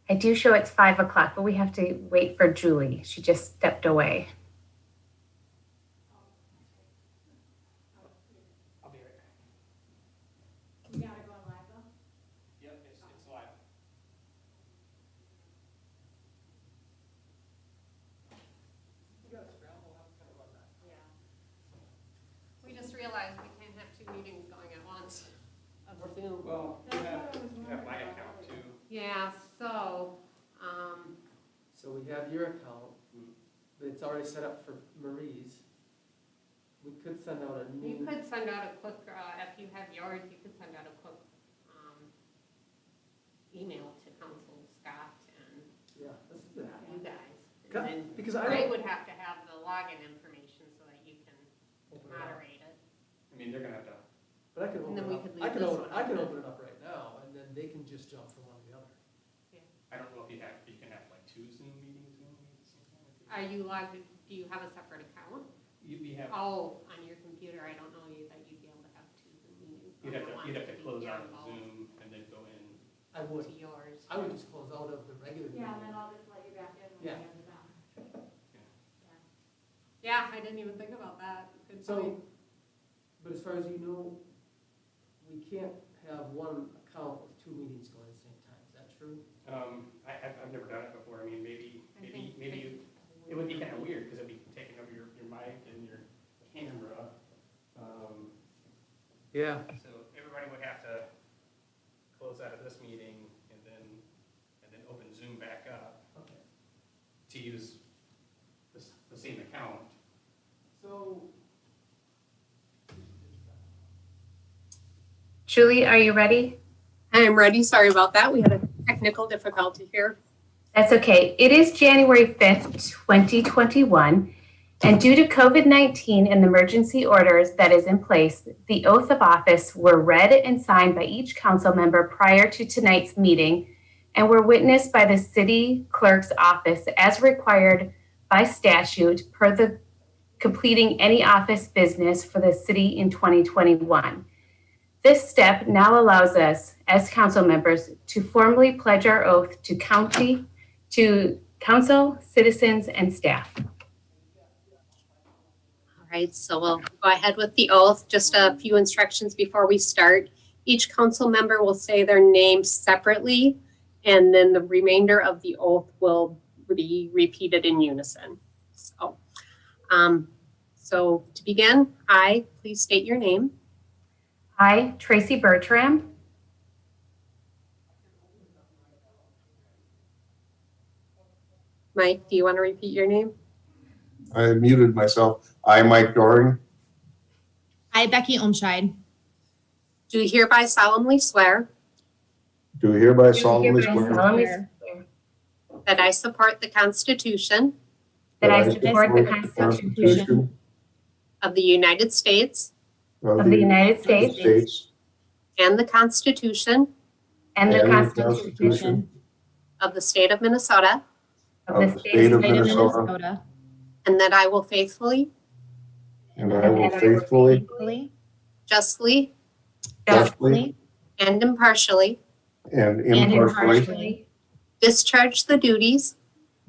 I do show it's 5 o'clock, but we have to wait for Julie. She just stepped away. I'll be right back. You gotta go live though? Yep, it's live. You gotta scramble, that's kind of what that. Yeah. We just realized we can't have 2 meetings going at once over Zoom. Well, you have my account too. Yeah, so, So we have your account, but it's already set up for Marie's. We could send out a you new, could send out a quick, if you have yours, you could send out a quick, email to Council Scott and yeah, let's do that. you guys. Got- And because then I Ray don't- would have to have the login information so that you can Open it up. moderate it. I mean, they're gonna have to, But I can And open then it we up. could I leave can this open, one I can open. open it up right now, and then they can just jump from one to the other. I don't know if you can have like 2 Zoom meetings going at the same time. Are you logged, do you have a separate account? We have, Oh, on your computer, I don't know that you'd be able to have 2 Zoom meetings. you'd have One to to close be out involved Zoom and then go in. I would, To yours. I would just close out of the regular meeting. Yeah, and then I'll just let you back in when Yeah. you have it done. Yeah, I didn't even think about that. Good point. So, but as far as you know, we can't have one account with 2 meetings going at the same time, is that true? I've never done it before. I mean, maybe I it would be kind of weird because it'd be taking over your mic and your camera. Yeah. So everybody would have to close out of this meeting and then open Zoom back up Okay. to use the same account. So. Julie, are you ready? I'm ready. Sorry about that. We had a technical difficulty here. That's okay. It is January 5th, 2021, and due to COVID-19 and the emergency orders that is in place, the oath of office were read and signed by each council member prior to tonight's meeting and were witnessed by the city clerk's office as required by statute per the completing any office business for the city in 2021. This step now allows us, as council members, to formally pledge our oath to council, citizens, and staff. All right, so we'll go ahead with the oath. Just a few instructions before we start. Each council member will say their name separately, and then the remainder of the oath will be repeated in unison. So to begin, please state your name. I, Tracy Bertram, Mike, do you want to repeat your name? I muted myself. I, Mike Doring, I, Becky Olmscheid, Do hereby solemnly swear do hereby solemnly swear that I support the Constitution that I support the Constitution of the United States of the United States and the Constitution and the and the Constitution of the State of Minnesota, of the State of State of Minnesota, and that I will faithfully, and I will faithfully, justly, justly, and impartially and and impartially impartially discharge the duties,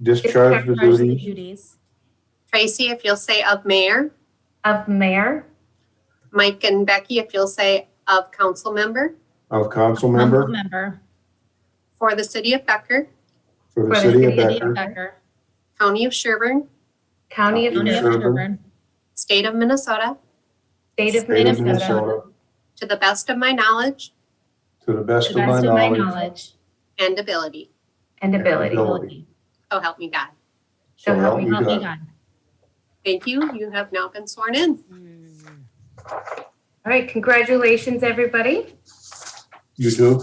discharge the duties duties Tracy, if you'll say of mayor, of mayor, Mike and Becky, if you'll say of council member of council member member for the city of Becker, for the city of Becker, Becker, county of Sherburne, County of County of Sherburne, Sherburne, state of Minnesota, State of State of Minnesota, Minnesota, to the best of my knowledge to the best to of the best my of my knowledge. knowledge and ability. and ability. ability. So help me God. So help me Help me God. God. Thank you. You have now been sworn in. All right, congratulations, everybody. You too?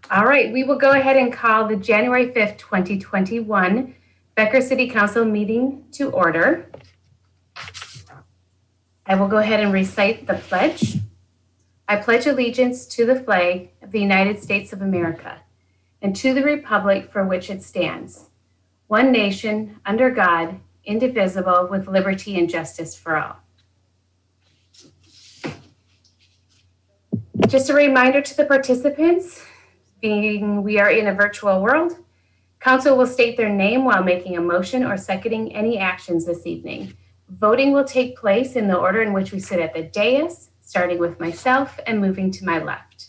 All right, we will go ahead and call the January 5th, 2021 Becker City Council meeting to order. I will go ahead and recite the pledge. I pledge allegiance to the flag of the United States of America and to the republic for which it stands, one nation, under God, indivisible, with liberty and justice for all. Just a reminder to the participants being we are in a virtual world. Council will state their name while making a motion or seconding any actions this evening. Voting will take place in the order in which we sit at the dais, starting with myself and moving to my left.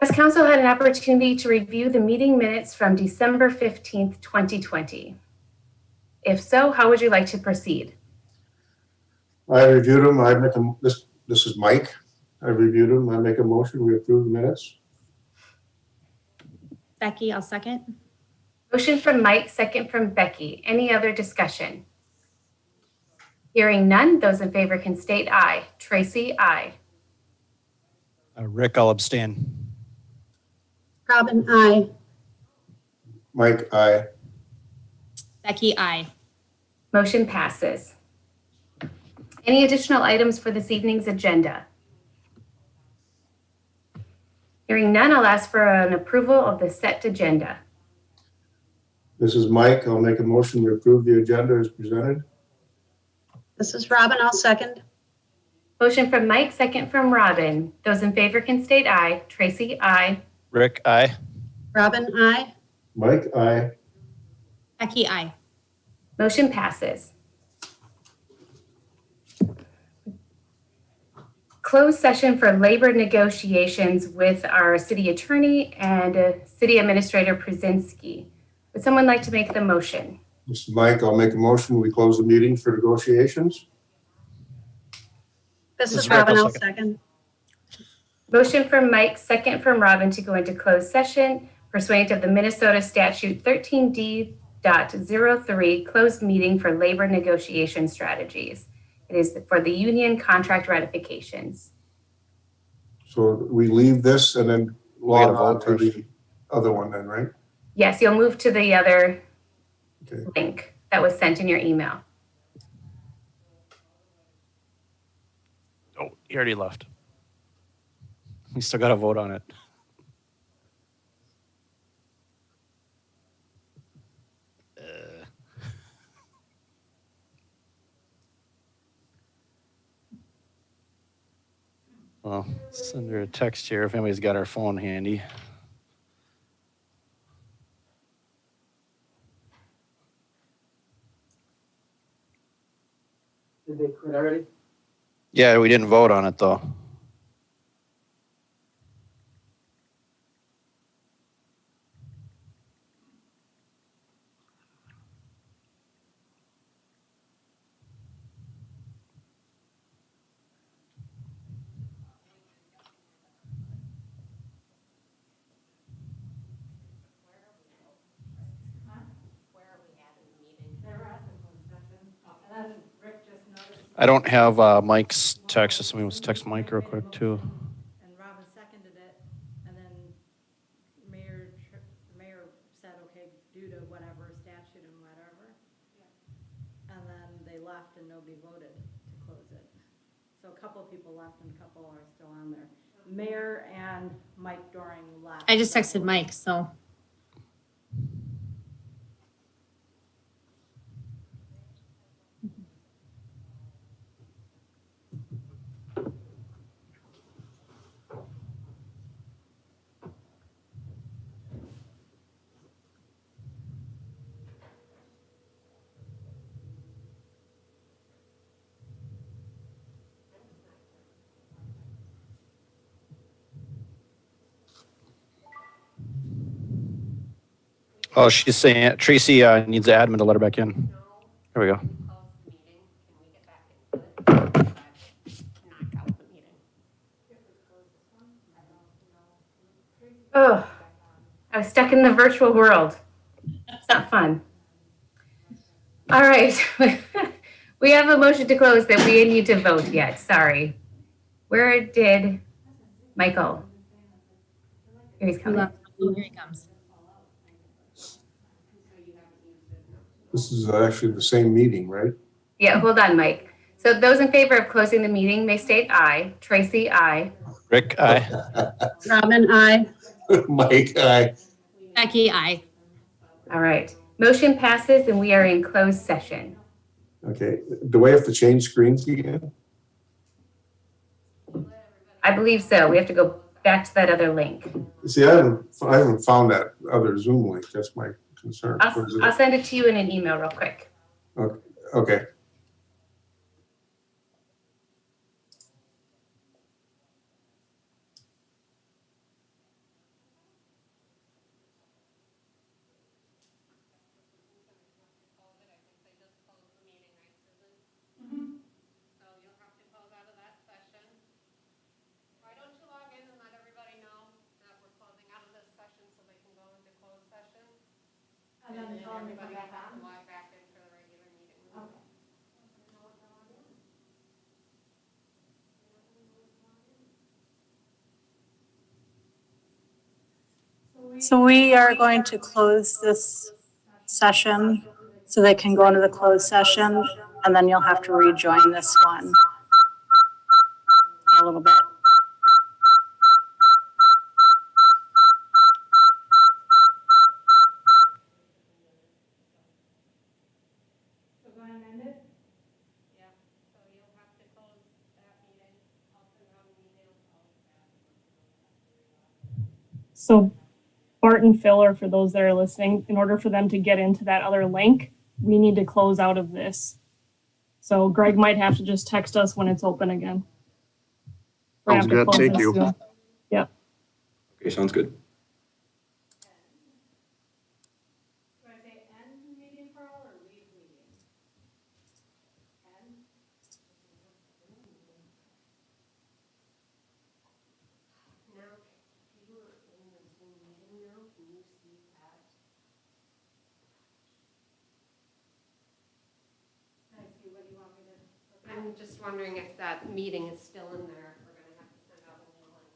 Has council had an opportunity to review the meeting minutes from December 15th, 2020? If so, how would you like to proceed? I reviewed them. This is Mike. I reviewed them. I make a motion. We approve the minutes. Becky, I'll second. Motion from Mike, second from Becky. Any other discussion? Hearing none, those in favor can state aye. Tracy, aye. Rick, I'll abstain. Robin, aye. Mike, aye. Becky, aye. Motion passes. Any additional items for this evening's agenda? Hearing none, I'll ask for an approval of the set agenda. This is Mike. I'll make a motion. We approve the agenda as presented. This is Robin, I'll second. Motion from Mike, second from Robin. Those in favor can state aye. Tracy, aye. Rick, aye. Robin, aye. Mike, aye. Becky, aye. Motion passes. Closed session for labor negotiations with our city attorney and city administrator Przinski. Would someone like to make the motion? This is Mike. I'll make a motion. We close the meeting for negotiations. This This is is Rick, Robin, I'll I'll second. Motion from Mike, second from Robin to go into closed session pursuant of the Minnesota Statute 13D.03, closed meeting for labor negotiation strategies. It is for the union contract ratifications. So we leave this and then gotta log on vote to first. the other one then, right? Yes, you'll move to the other Okay. link that was sent in your email. Oh, he already left. We still got to vote on it. Well, send her a text here if anybody's got our phone handy. Did they quit already? Yeah, we didn't vote on it though. I don't have Mike's text. If somebody wants to text Mike real quick too. And Robin seconded it, and then the mayor said, okay, due to whatever statute and whatever. And then they left and nobody voted to close it. So a couple of people left and a couple are still on there. Mayor and Mike Doring left. I just texted Mike, so. Oh, she's saying Tracy needs the admin to let her back in. There we go. Oh, I was stuck in the virtual world. It's not fun. All right. We have a motion to close that we need to vote yet. Sorry. Where did Michael? Here he's coming. Here he comes. This is actually the same meeting, right? Yeah, hold on, Mike. So those in favor of closing the meeting may state aye. Tracy, aye. Rick, aye. Robin, aye. Mike, aye. Becky, aye. All right. Motion passes and we are in closed session. Okay. Do we have to change screens again? I believe so. We have to go back to that other link. See, I haven't found that other Zoom link. That's my concern. What is it? I'll send it to you in an email real quick. Okay. So you'll have to close out of that session. Why don't you log in and let everybody know that we're closing out of this session so they can go into closed session? And then tell them to come everybody back has to on. log back in for the regular meeting. Okay. So we are going to close this session so they can go into the closed session, and then you'll have to rejoin this one in a little bit. So go ahead and end it. Yeah, so you'll have to close that meeting. I'll send out an email. So Bart and Phil, or for those that are listening, in order for them to get into that other link, we need to close out of this. So Greg might have to just text us when it's open again. We're gonna Sounds have to good. close Thank this you. soon. Okay, sounds good. Do I say end meeting for all or leave meeting? End? Now, if you were in the Zoom meeting now, can you see that? I see, what do you want me to? I'm just wondering if that meeting is still in there. We're gonna have to send out a new link.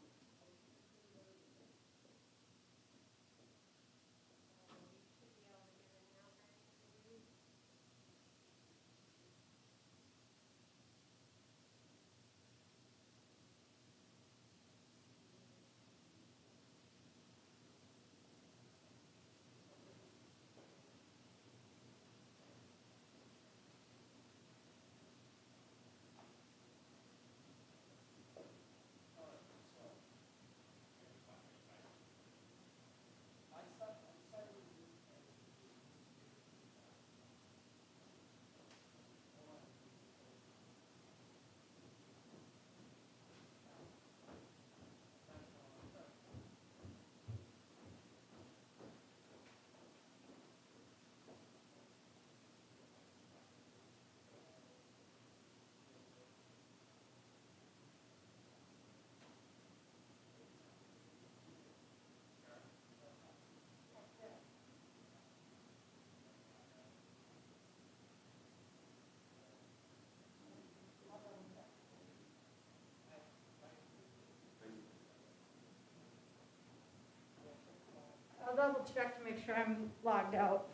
I'll double check to make sure I'm logged out.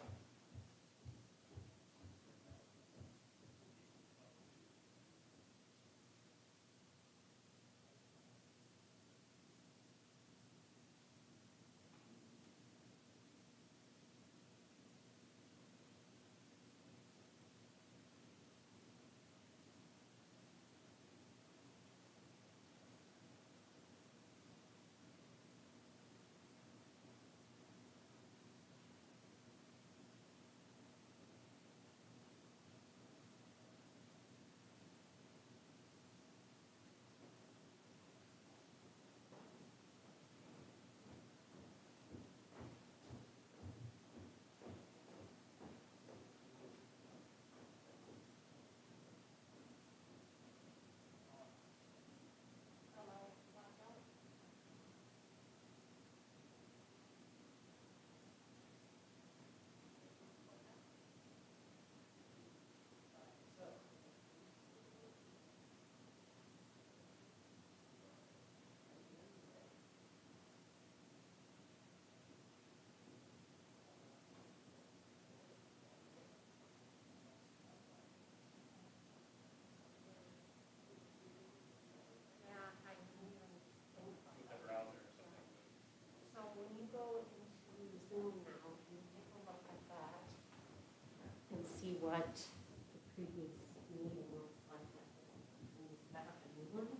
The browser or something. So when you go into Zoom now, can you take a look at that and see what the previous meeting looks like? Can you set up a new one?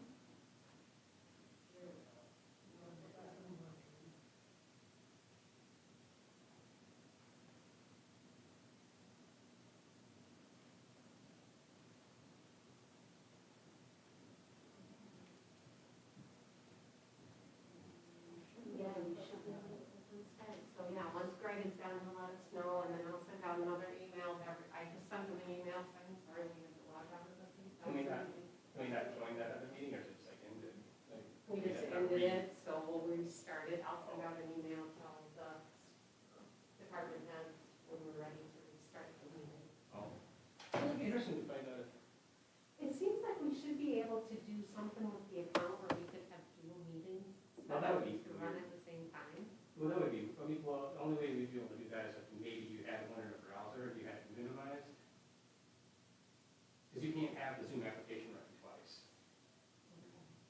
I'll send out an email to all the department heads when we're ready to restart the meeting. Oh. It'll be interesting to find out if, It seems like we should be able to do something with the account where we could have dual meetings. Well, that would be To run at the same time. well, that would be, I mean, well, the only way we'd be able to do that is if maybe you had one in a browser, if you had it minimized. Because you can't have the Zoom application running twice.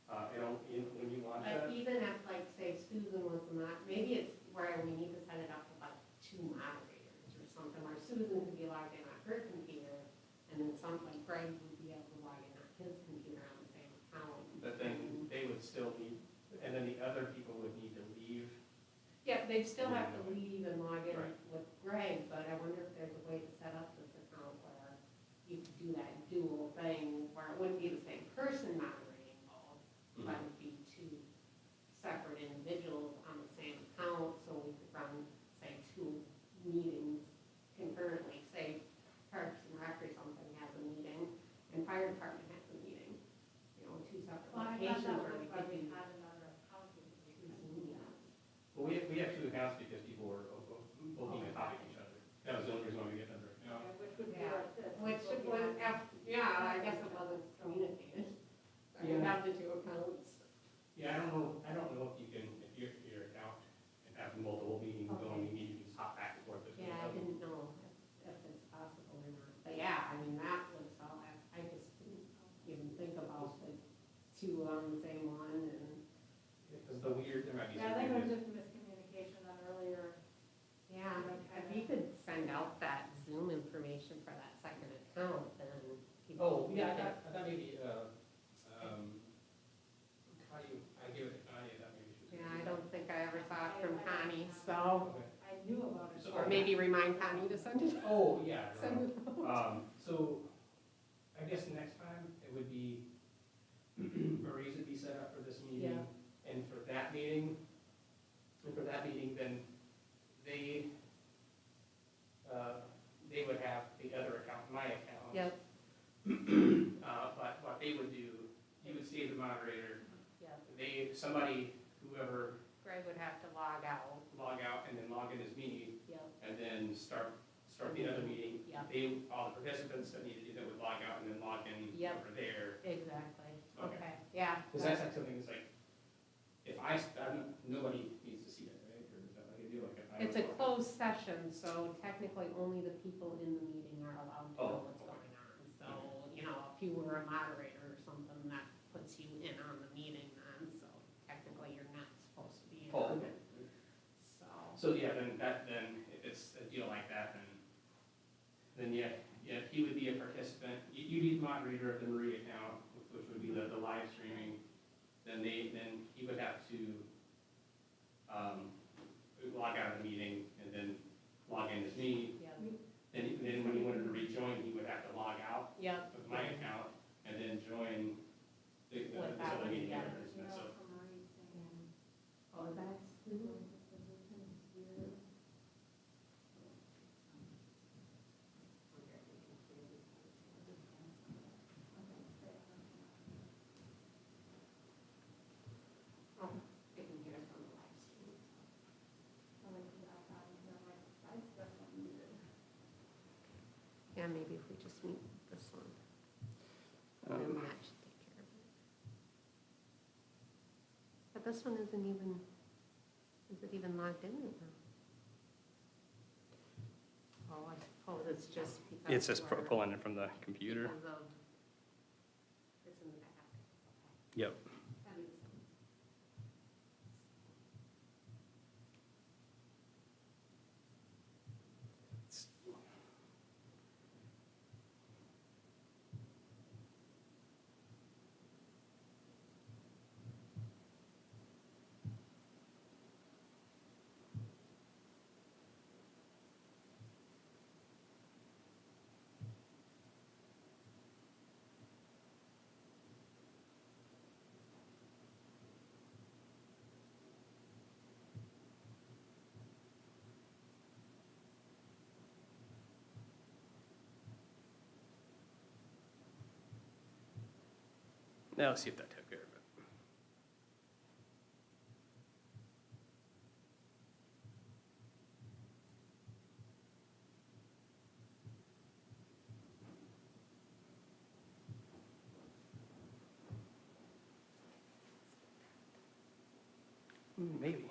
When you launch But that, even if, like, say Susan was not, maybe it's where we need to set it up with like 2 moderators or something, where Susan could be logged in on her computer, and then something, Greg would be able to log in on his computer on the same account. but then they would still need, and then the other people would need to leave. Yeah, they'd still have to leave and log in Right. with Greg, but I wonder if there's a way to set up this account where you could do that dual thing, where it wouldn't be the same person moderating both, but it'd be 2 separate individuals on the same account, so we could run, say, 2 meetings concurrently, say Parks and Rec or something has a meeting, and Fire Department has a meeting, 2 separate Well, I thought locations that where was we why could we do had another account. 2 Zoom meetings. Well, we have 2 accounts because people were both being on top of each other. That was the only reason why we get them right now. Which would be Yeah. like this. Which was, yeah, I guess it wasn't communicated. So you Yeah. have the 2 accounts. Yeah, I don't know if you can, if your account can have multiple meetings going, you need to just hop back and forth between Yeah, I them. didn't know if it's possible or not. But yeah, I mean, that was all, I just didn't even think about the 2 on the same one and, Because there might be Yeah, I some think it was weird- just miscommunication on earlier. yeah, if you could send out that Zoom information for that second account, then people. Oh, yeah, I thought maybe, Connie, I gave it to Connie, I thought maybe she was. Yeah, I don't think I ever saw it from Connie, so, Okay. I knew about it. So- or maybe remind Connie to send it. Oh, yeah. I Send don't know. it out. So I guess next time it would be Marie's would be set up for this meeting. And for that meeting, then they would have the other account, my account. Yep, But what they would do, you would stay the moderator, yep. whoever Greg would have to log out. log out and then log in as me, Yep, and then start the other meeting. yep, All the participants that needed to do that would log out and then log in Yep. over there. exactly. Okay. Okay, yeah. Because that's like something that's like, if nobody needs to see it, right? Or is that like a deal? Like if I It's a don't- closed session, so technically only the people in the meeting are allowed to know Oh, what's okay. going on. So, if you were a moderator or something, that puts you in on the meeting then, so technically you're not supposed to be in Oh, on okay. it. So, So yeah, then if it's a deal like that, then yeah, he would be a participant. You'd be the moderator of the Marie account, which would be the live streaming. Then he would have to log out of the meeting and then log in as me. yeah, Then when he wanted to rejoin, he would have to log out yeah. of my account and then join this other meeting. Yeah. And so, Oh, that's. Oh, they can hear us on the live stream. Yeah, maybe if we just mute this one. Then that should take care of it. But this one isn't even, is it even logged in right now? Oh, I suppose it's just because. it's just we're- pulling it from the computer. Because of, it's in the back. Yep. That makes sense. Now let's see if that took care of it. Maybe.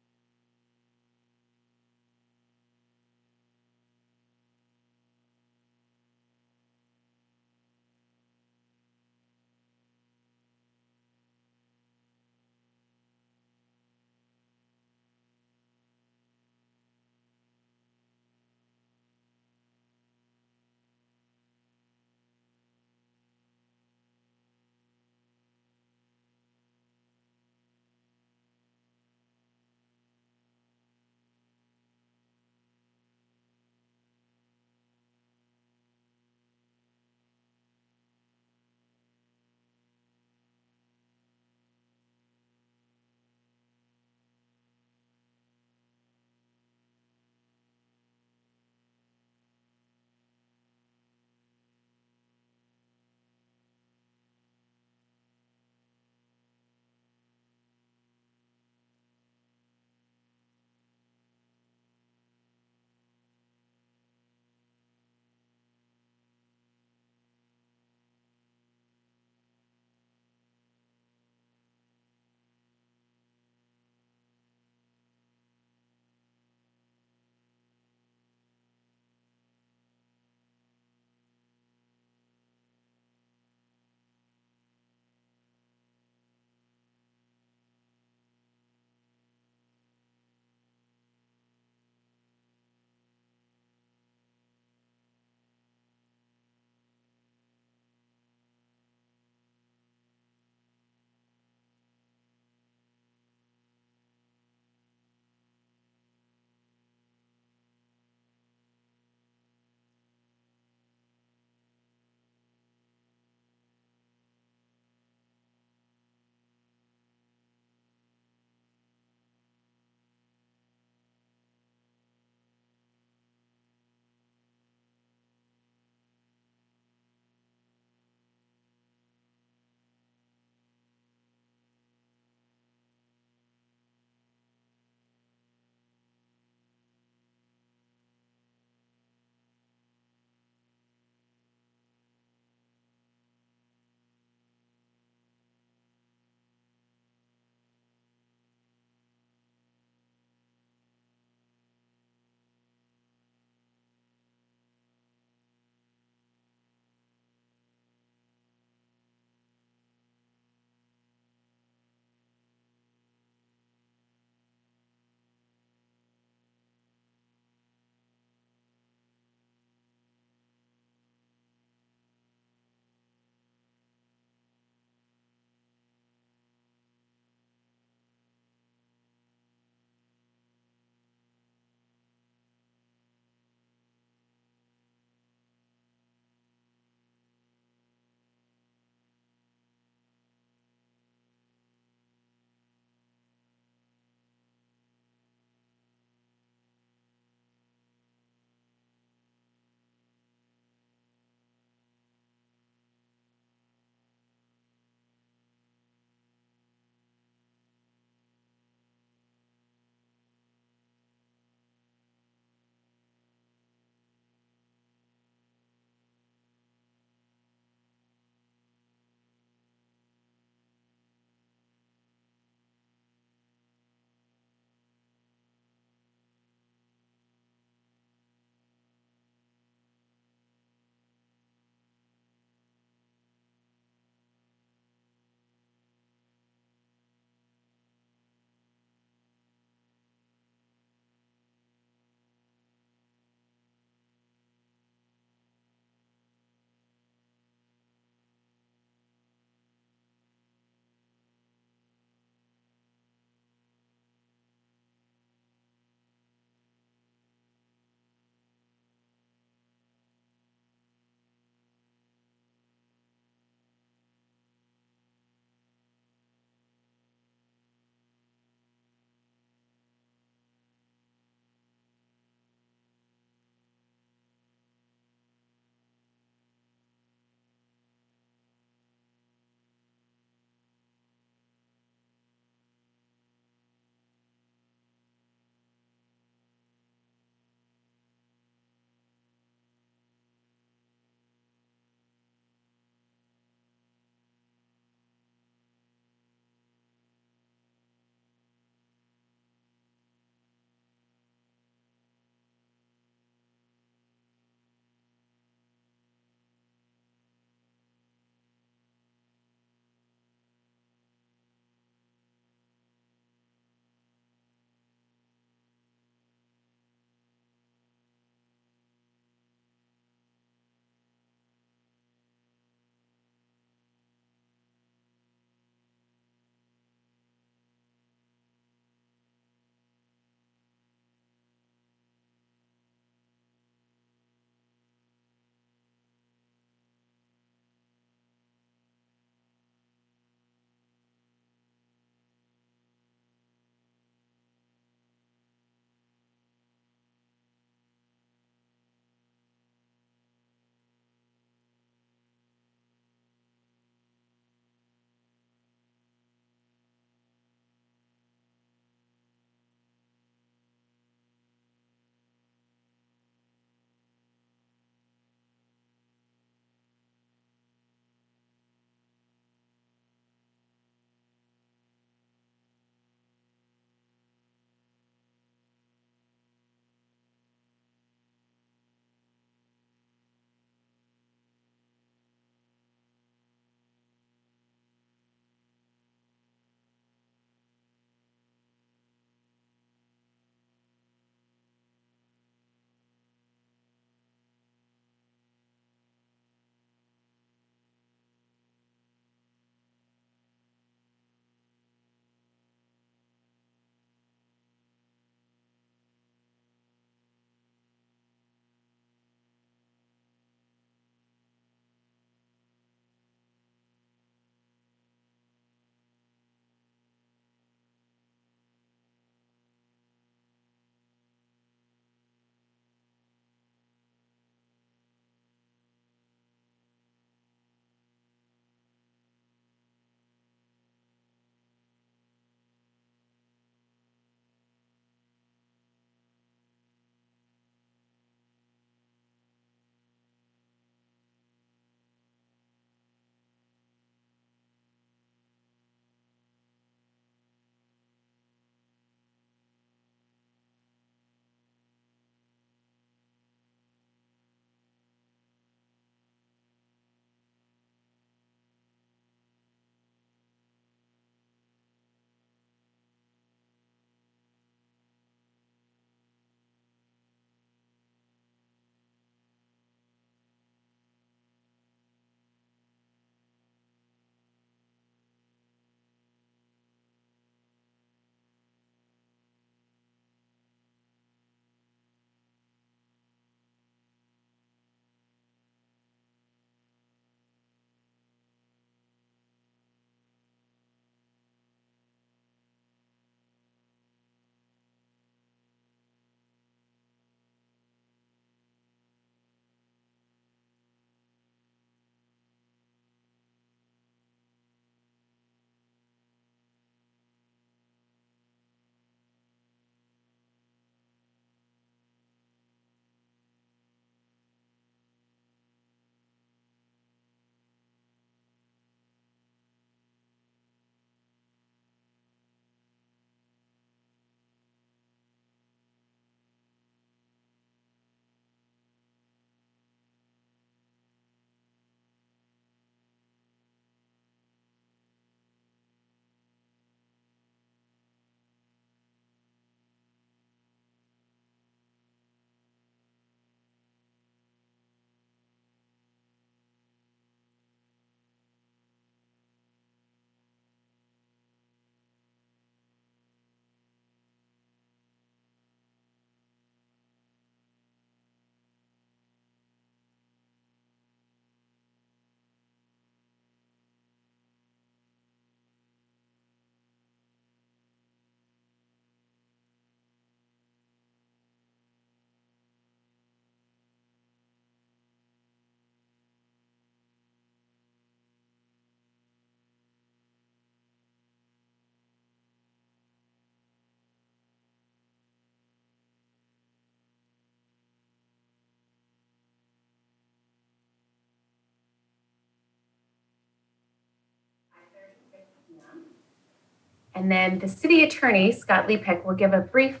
And then the city attorney, Scott Lepek, will give a brief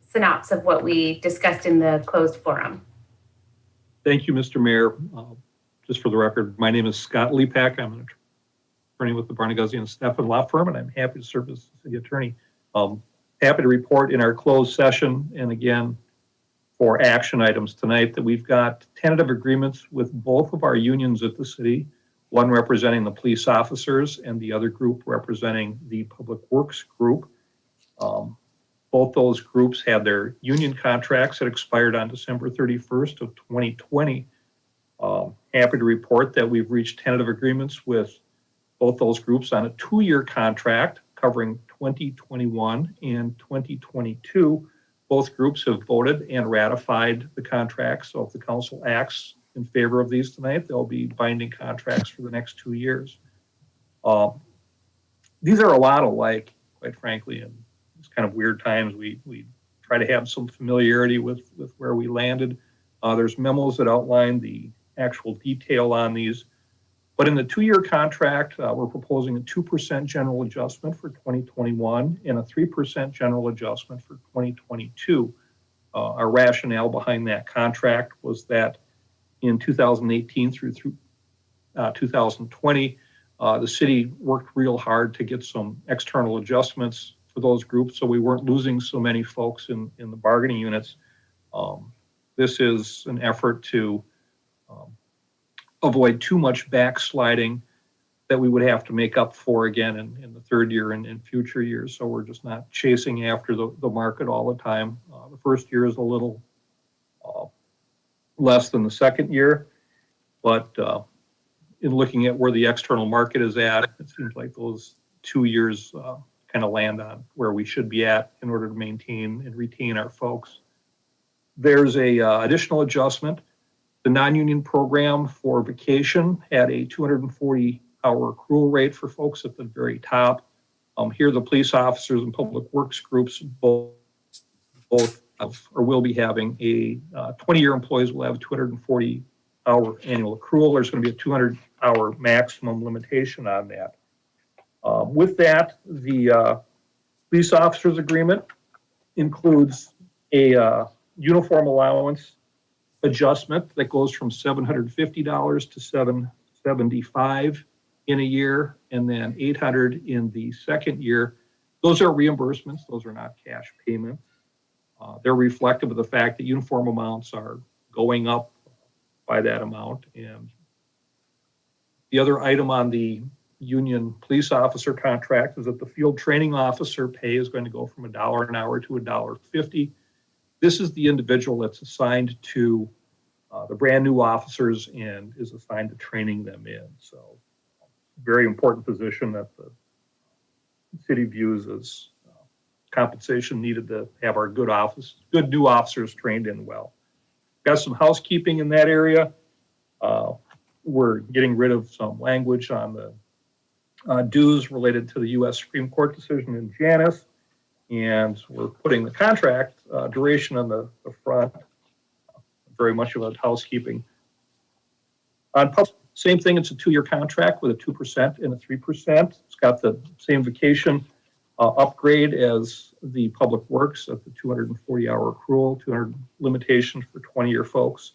synopsis of what we discussed in the closed forum. Thank you, Mr. Mayor. Just for the record, my name is Scott Lepek. I'm an attorney with the Barnaguzzi and Stephan Law Firm, and I'm happy to serve as city attorney. Happy to report in our closed session, and again, for action items tonight, that we've got tentative agreements with both of our unions at the city, one representing the police officers and the other group representing the public works group. Both those groups had their union contracts that expired on December 31st of 2020. Happy to report that we've reached tentative agreements with both those groups on a 2-year contract covering 2021 and 2022. Both groups have voted and ratified the contracts. So if the council acts in favor of these tonight, they'll be binding contracts for the next 2 years. These are a lot alike, quite frankly, and it's kind of weird times. We try to have some familiarity with where we landed. There's memos that outline the actual detail on these. But in the 2-year contract, we're proposing a 2% general adjustment for 2021 and a 3% general adjustment for 2022. Our rationale behind that contract was that in 2018 through 2020, the city worked real hard to get some external adjustments for those groups, so we weren't losing so many folks in the bargaining units. This is an effort to avoid too much backsliding that we would have to make up for again in the 3rd year and in future years. So we're just not chasing after the market all the time. The first year is a little less than the 2nd year, but in looking at where the external market is at, it seems like those 2 years kind of land on where we should be at in order to maintain and retain our folks. There's a additional adjustment. The non-union program for vacation had a 240-hour accrual rate for folks at the very top. Here, the police officers and public works groups both have, or will be having a 20-year employees will have a 240-hour annual accrual. There's going to be a 200-hour maximum limitation on that. With that, the police officers agreement includes a uniform allowance adjustment that goes from $750 to $775 in a year, and then $800 in the 2nd year. Those are reimbursements. Those are not cash payments. They're reflective of the fact that uniform amounts are going up by that amount. And the other item on the union police officer contract is that the field training officer pay is going to go from $1 an hour to $1.50. This is the individual that's assigned to the brand new officers and is assigned to training them in. So very important position that the city views as compensation needed to have our good new officers trained in well. Got some housekeeping in that area. We're getting rid of some language on the dues related to the U.S. Supreme Court decision in Janus, and we're putting the contract duration on the front. Very much about housekeeping. On same thing, it's a 2-year contract with a 2% and a 3%. It's got the same vacation upgrade as the public works at the 240-hour accrual, 200 limitations for 20-year folks.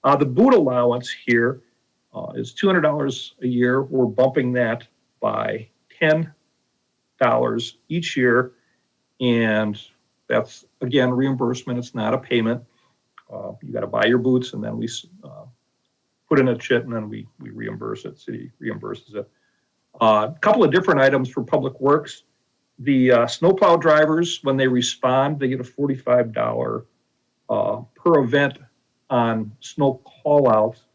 The boot allowance here is $200 a year. We're bumping that by $10 each year, and that's, again, reimbursement. It's not a payment. You got to buy your boots, and then we put in a chit, and then we reimburse it. City reimburses it. A couple of different items for public works. The snowplow drivers, when they respond, they get a $45 per event on snow call-outs,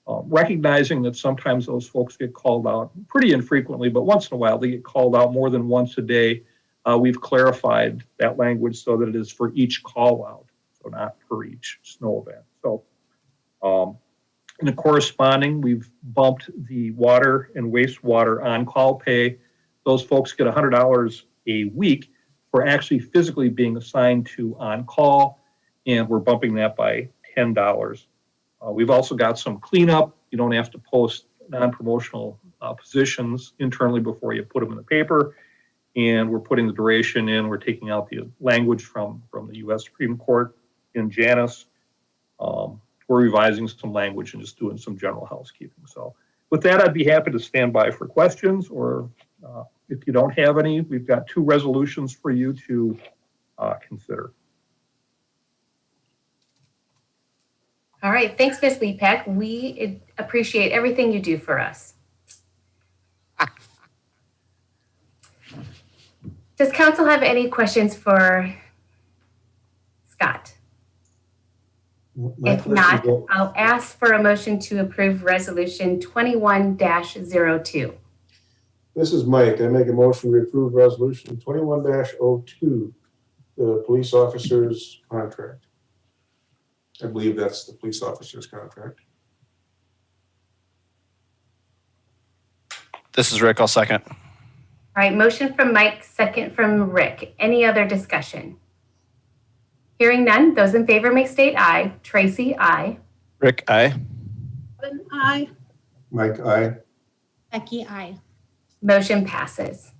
recognizing that sometimes those folks get called out pretty infrequently, but once in a while they get called out more than once a day. We've clarified that language so that it is for each call-out, so not for each snow event. So in the corresponding, we've bumped the water and wastewater on-call pay. Those folks get $100 a week for actually physically being assigned to on-call, and we're bumping that by $10. We've also got some cleanup. You don't have to post non-promotional positions internally before you put them in the paper. and we're putting the duration in. We're taking out the language from the U.S. Supreme Court in Janus. We're revising some language and just doing some general housekeeping. So with that, I'd be happy to stand by for questions, or if you don't have any, we've got 2 resolutions for you to consider. All right, thanks, Ms. Lepek. We appreciate everything you do for us. Does council have any questions for Scott? If not, I'll ask for a motion to approve resolution 21-02. This is Mike. I make a motion to approve resolution 21-02, the police officer's contract. I believe that's the police officer's contract. This is Rick. I'll second. All right, motion from Mike, second from Rick. Any other discussion? Hearing none, those in favor may state aye. Tracy, aye. Rick, aye. Robin, aye. Mike, aye. Becky, I. Motion passes.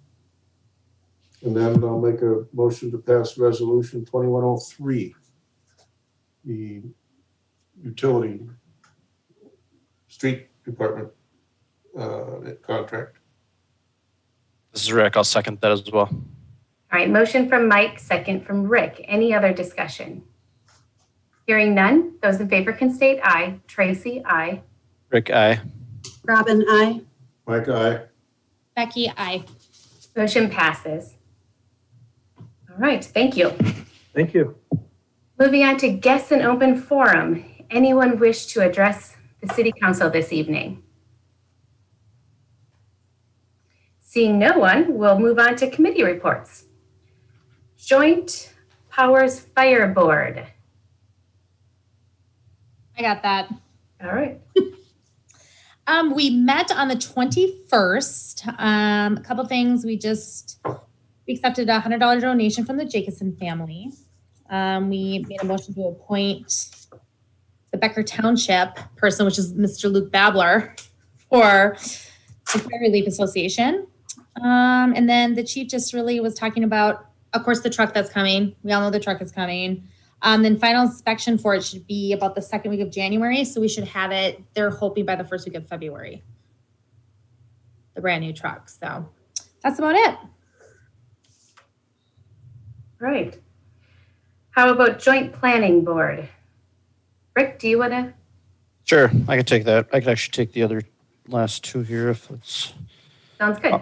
And then I'll make a motion to pass resolution 2103, the utility street department contract. This is Rick. I'll second that as well. All right, motion from Mike, second from Rick. Any other discussion? Hearing none, those in favor can state aye. Tracy, aye. Rick, aye. Robin, aye. Mike, aye. Becky, I. Motion passes. All right, thank you. Thank you. Moving on to guests and open forum. Anyone wish to address the City Council this evening? Seeing no one, we'll move on to committee reports. Joint Powers Fire Board. I got that. All right. We met on the 21st. A couple things. We accepted a $100 donation from the Jacobson family. We made a motion to appoint the Becker Township person, which is Mr. Luke Babler, for the Fire Relief Association. And then the chief just really was talking about, of course, the truck that's coming. We all know the truck is coming. Then final inspection for it should be about the second week of January. So we should have it, they're hoping, by the first week of February. The brand new truck. So that's about it. Right. How about Joint Planning Board? Rick, do you want to? Sure, I can take that. I could actually take the other last 2 here if it's. Sounds good.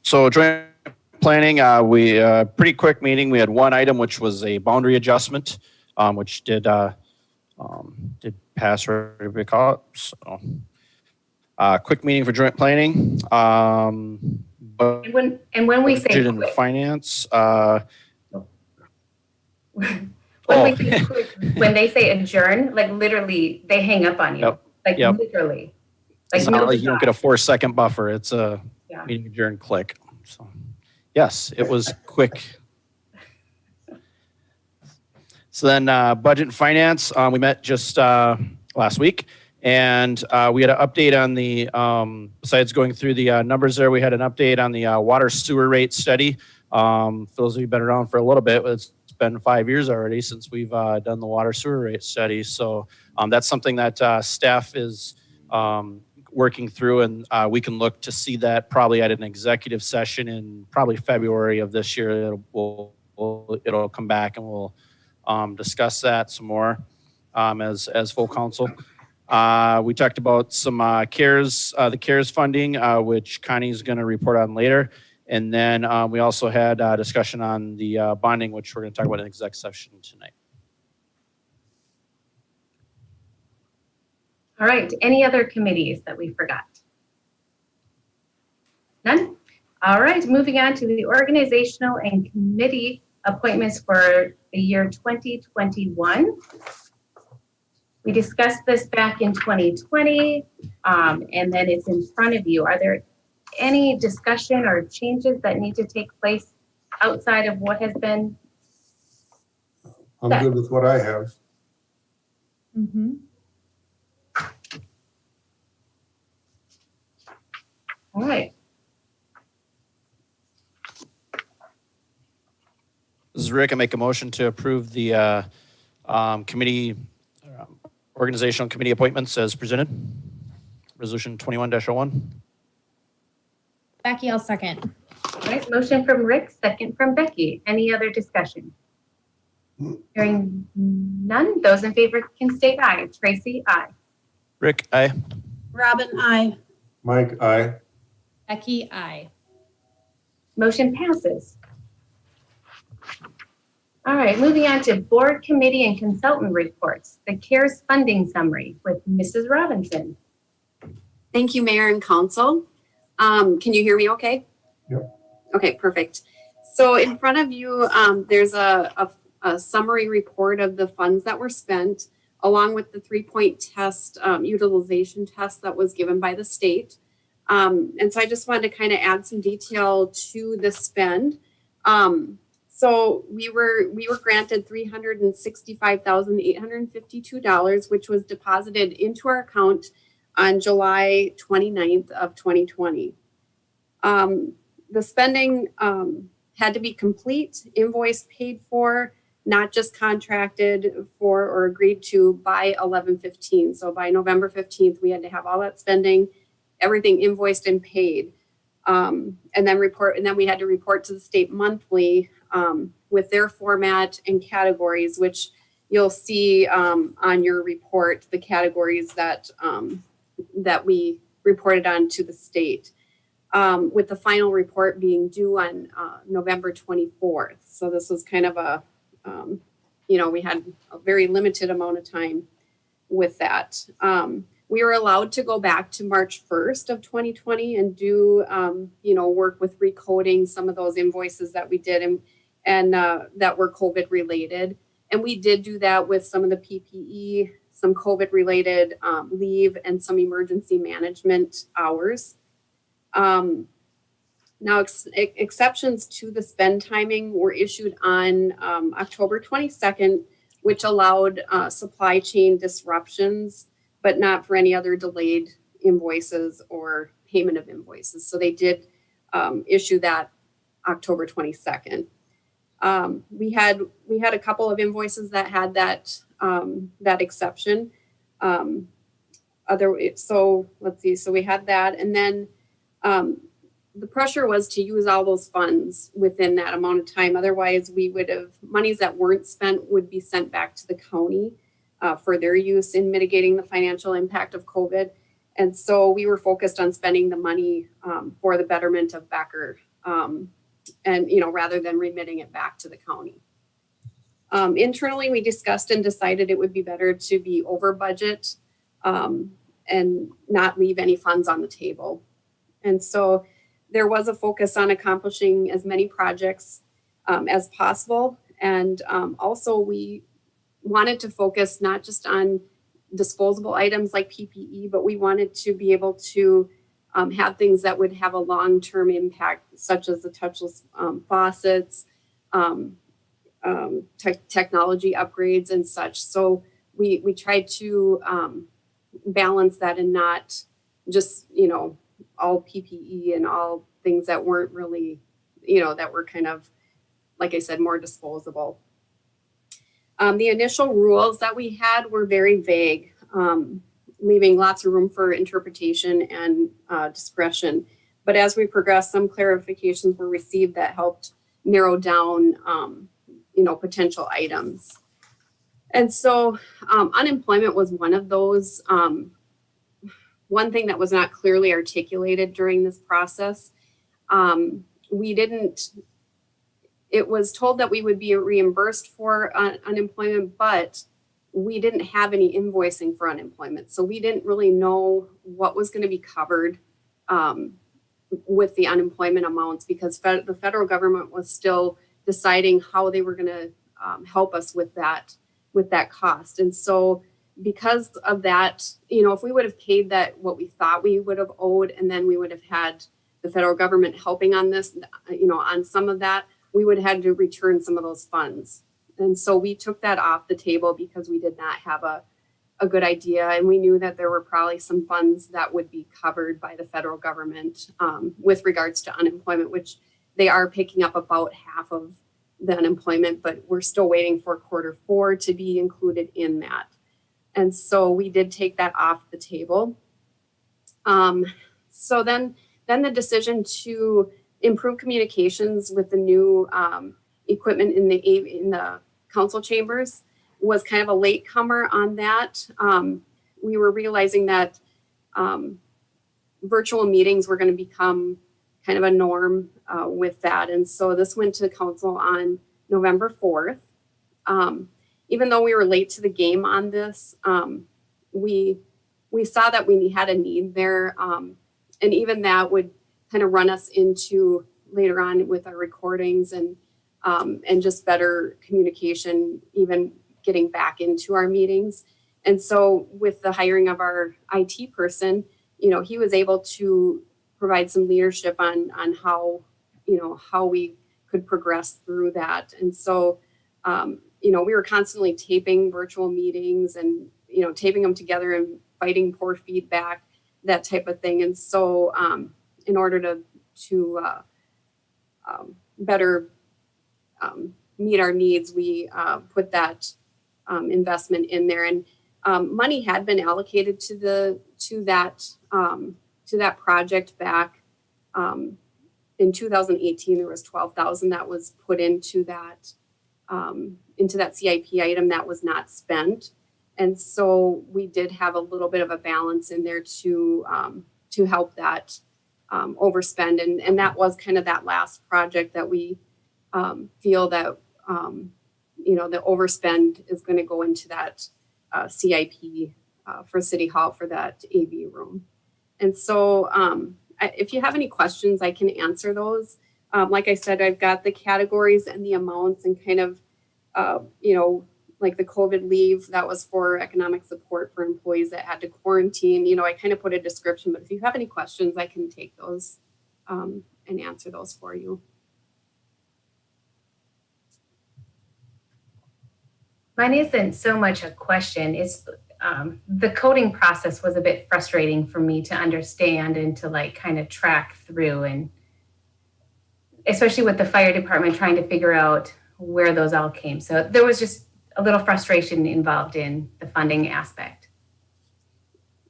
So joint planning, we pretty quick meeting. We had one item, which was a boundary adjustment, which did pass, or we call it. So, quick meeting for joint planning. But And when we say budget and quick, finance. when they say adjourn, like literally, they hang up on you. Yep. Like Yep. literally. It's not like you don't get a 4-second buffer. It's a Yeah. meeting adjourn click. So, yes, it was quick. So then budget and finance, we met just last week, and we had an update on the, besides going through the numbers there, we had an update on the water sewer rate study. For those of you who've been around for a little bit, it's been 5 years already since we've done the water sewer rate study. So that's something that staff is working through, and we can look to see that probably at an executive session in probably February of this year. It'll come back and we'll discuss that some more as full council. We talked about some the CARES funding, which Connie's going to report on later. And then we also had a discussion on the bonding, which we're going to talk about in exec session tonight. All right. Any other committees that we forgot? None? All right. Moving on to the organizational and committee appointments for the year 2021. We discussed this back in 2020, and then it's in front of you. Are there any discussion or changes that need to take place outside of what has been? I'm good with what I have. Mm-hmm. All right. This is Rick. I make a motion to approve the committee, organizational committee appointments as presented. Resolution 21-01. Becky, I'll second. All right, motion from Rick, second from Becky. Any other discussion? Hearing none, those in favor can state aye. Tracy, aye. Rick, aye. Robin, I. Mike, aye. Becky, aye. Motion passes. All right, moving on to board, committee, and consultant reports. The CARES funding summary with Mrs. Robinson. Thank you, Mayor and Council. Can you hear me okay? Yep. Okay, perfect. So in front of you, there's a summary report of the funds that were spent, along with the 3-point test, utilization test that was given by the state. And so I just wanted to kind of add some detail to the spend. So we were granted $365,852, which was deposited into our account on July 29th of 2020. The spending had to be complete, invoice paid for, not just contracted for or agreed to by 11/15. So by November 15th, we had to have all that spending, everything invoiced and paid. And then we had to report to the state monthly with their format and categories, which you'll see on your report, the categories that we reported on to the state, with the final report being due on November 24th. So this was kind of a, we had a very limited amount of time with that. We were allowed to go back to March 1st of 2020 and do, work with recoding some of those invoices that we did and that were COVID related. And we did do that with some of the PPE, some COVID related leave, and some emergency management hours. Now, exceptions to the spend timing were issued on October 22nd, which allowed supply chain disruptions, but not for any other delayed invoices or payment of invoices. So they did issue that October 22nd. We had a couple of invoices that had that exception. So let's see. So we had that, and then the pressure was to use all those funds within that amount of time. Otherwise, we would have monies that weren't spent would be sent back to the county for their use in mitigating the financial impact of COVID. And so we were focused on spending the money for the betterment of Becker, and rather than remitting it back to the county. Internally, we discussed and decided it would be better to be over budget and not leave any funds on the table. And so there was a focus on accomplishing as many projects as possible. And also we wanted to focus not just on disposable items like PPE, but we wanted to be able to have things that would have a long-term impact, such as the touchless faucets, technology upgrades and such. So we tried to balance that and not just, all PPE and all things that weren't really, that were kind of, like I said, more disposable. The initial rules that we had were very vague, leaving lots of room for interpretation and discretion. But as we progressed, some clarifications were received that helped narrow down, potential items. And so unemployment was one of those. One thing that was not clearly articulated during this process, it was told that we would be reimbursed for unemployment, but we didn't have any invoicing for unemployment. So we didn't really know what was going to be covered with the unemployment amounts, because the federal government was still deciding how they were going to help us with that cost. And so because of that, if we would have paid that what we thought we would have owed, and then we would have had the federal government helping on this, on some of that, we would have had to return some of those funds. And so we took that off the table because we did not have a good idea. And we knew that there were probably some funds that would be covered by the federal government with regards to unemployment, which they are picking up about half of the unemployment, but we're still waiting for Q4 to be included in that. And so we did take that off the table. So then the decision to improve communications with the new equipment in the council chambers was kind of a latecomer on that. We were realizing that virtual meetings were going to become kind of a norm with that. And so this went to council on November 4th. Even though we were late to the game on this, we saw that we had a need there. And even that would kind of run us into later on with our recordings and just better communication, even getting back into our meetings. And so with the hiring of our IT person, he was able to provide some leadership on how we could progress through that. And so, we were constantly taping virtual meetings and, taping them together and fighting poor feedback, that type of thing. And so, in order to better meet our needs, we put that investment in there. And money had been allocated to that project back in 2018. There was $12,000 that was put into that CIP item that was not spent. And so we did have a little bit of a balance in there to help that overspend. And that was kind of that last project that we feel that, the overspend is going to go into that CIP for City Hall for that AV room. And so if you have any questions, I can answer those. Like I said, I've got the categories and the amounts and kind of, like the COVID leave, that was for economic support for employees that had to quarantine. I kind of put a description, but if you have any questions, I can take those and answer those for you. Mine isn't so much a question. It's the coding process was a bit frustrating for me to understand and to kind of track through, and especially with the fire department trying to figure out where those all came. So there was just a little frustration involved in the funding aspect.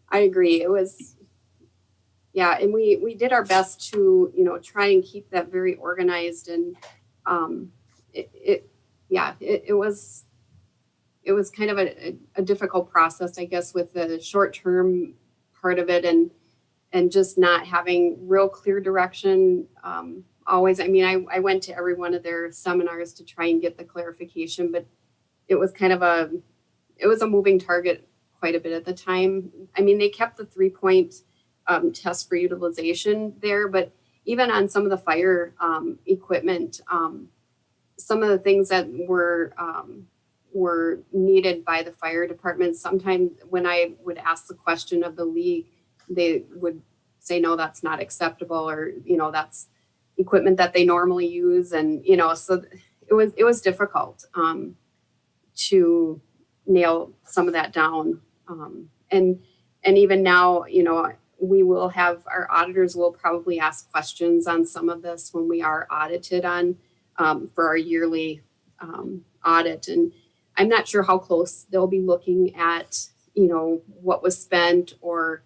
I agree. It was, and we did our best to, try and keep that very organized, and it was kind of a difficult process, I guess, with the short-term part of it and just not having real clear direction. Always, I went to every one of their seminars to try and get the clarification, but it was kind of a moving target quite a bit at the time. They kept the 3-point test for utilization there, but even on some of the fire equipment, some of the things that were needed by the fire department, sometimes when I would ask the question of the league, they would say, no, that's not acceptable, or, that's equipment that they normally use. And, so it was difficult to nail some of that down. And even now, we will have, our auditors will probably ask questions on some of this when we are audited on for our yearly audit. And I'm not sure how close they'll be looking at, what was spent, or,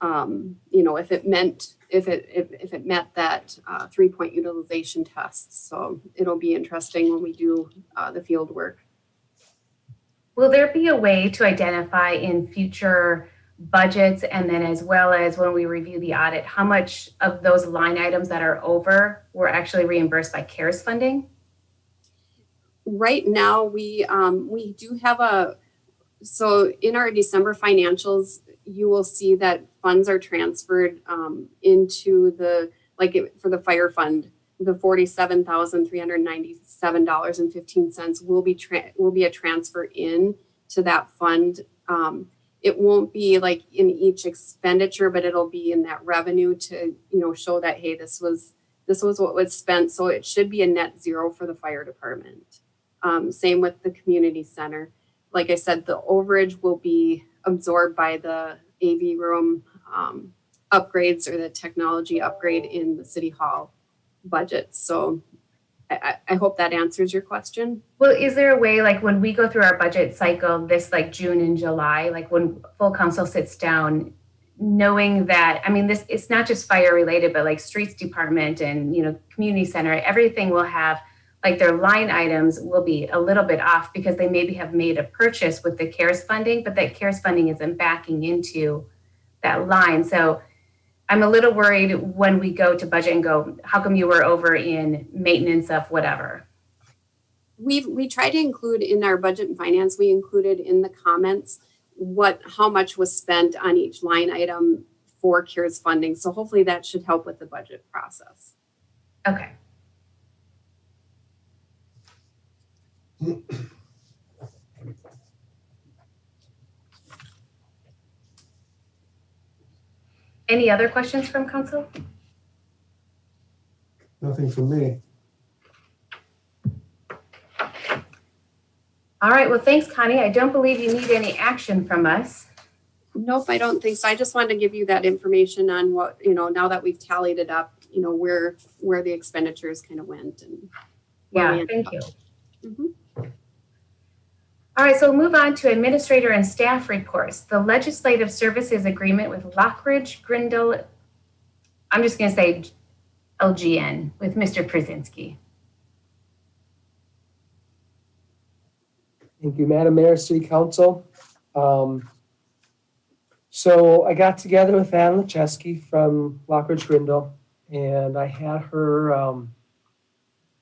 if it met that 3-point utilization test. So it'll be interesting when we do the field work. Will there be a way to identify in future budgets, and then as well as when we review the audit, how much of those line items that are over were actually reimbursed by CARES funding? Right now, we do have so in our December financials, you will see that funds are transferred into for the fire fund. The $47,397.15 will be a transfer in to that fund. It won't be like in each expenditure, but it'll be in that revenue to show that, hey, this was what was spent. So it should be a net zero for the fire department. Same with the community center. Like I said, the overage will be absorbed by the AV room upgrades or the technology upgrade in the city hall budget. So I hope that answers your question. Well, is there a way, like when we go through our budget cycle, this like June and July, like when full council sits down, knowing that, I mean, this, it's not just fire related, but like streets department and, community center, everything will have, like their line items will be a little bit off because they maybe have made a purchase with the CARES funding, but that CARES funding isn't backing into that line. So I'm a little worried when we go to budget and go, how come you were over in maintenance of whatever? We try to include in our budget and finance, we included in the comments how much was spent on each line item for CARES funding. So hopefully that should help with the budget process. Okay. Any other questions from council? Nothing from me. All right, well, thanks, Connie. I don't believe you need any action from us. Nope, I don't think so. I just wanted to give you that information on what, now that we've tallied it up, where the expenditures kind of went. And Yeah, thank you. Mhm. All right, so we'll move on to administrator and staff reports. The legislative services agreement with Lockridge Grindle, I'm just going to say LGN with Mr. Przinski. Thank you, Madam Mayor, City Council. So I got together with Ann Lacheski from Lockridge Grindle, and I had her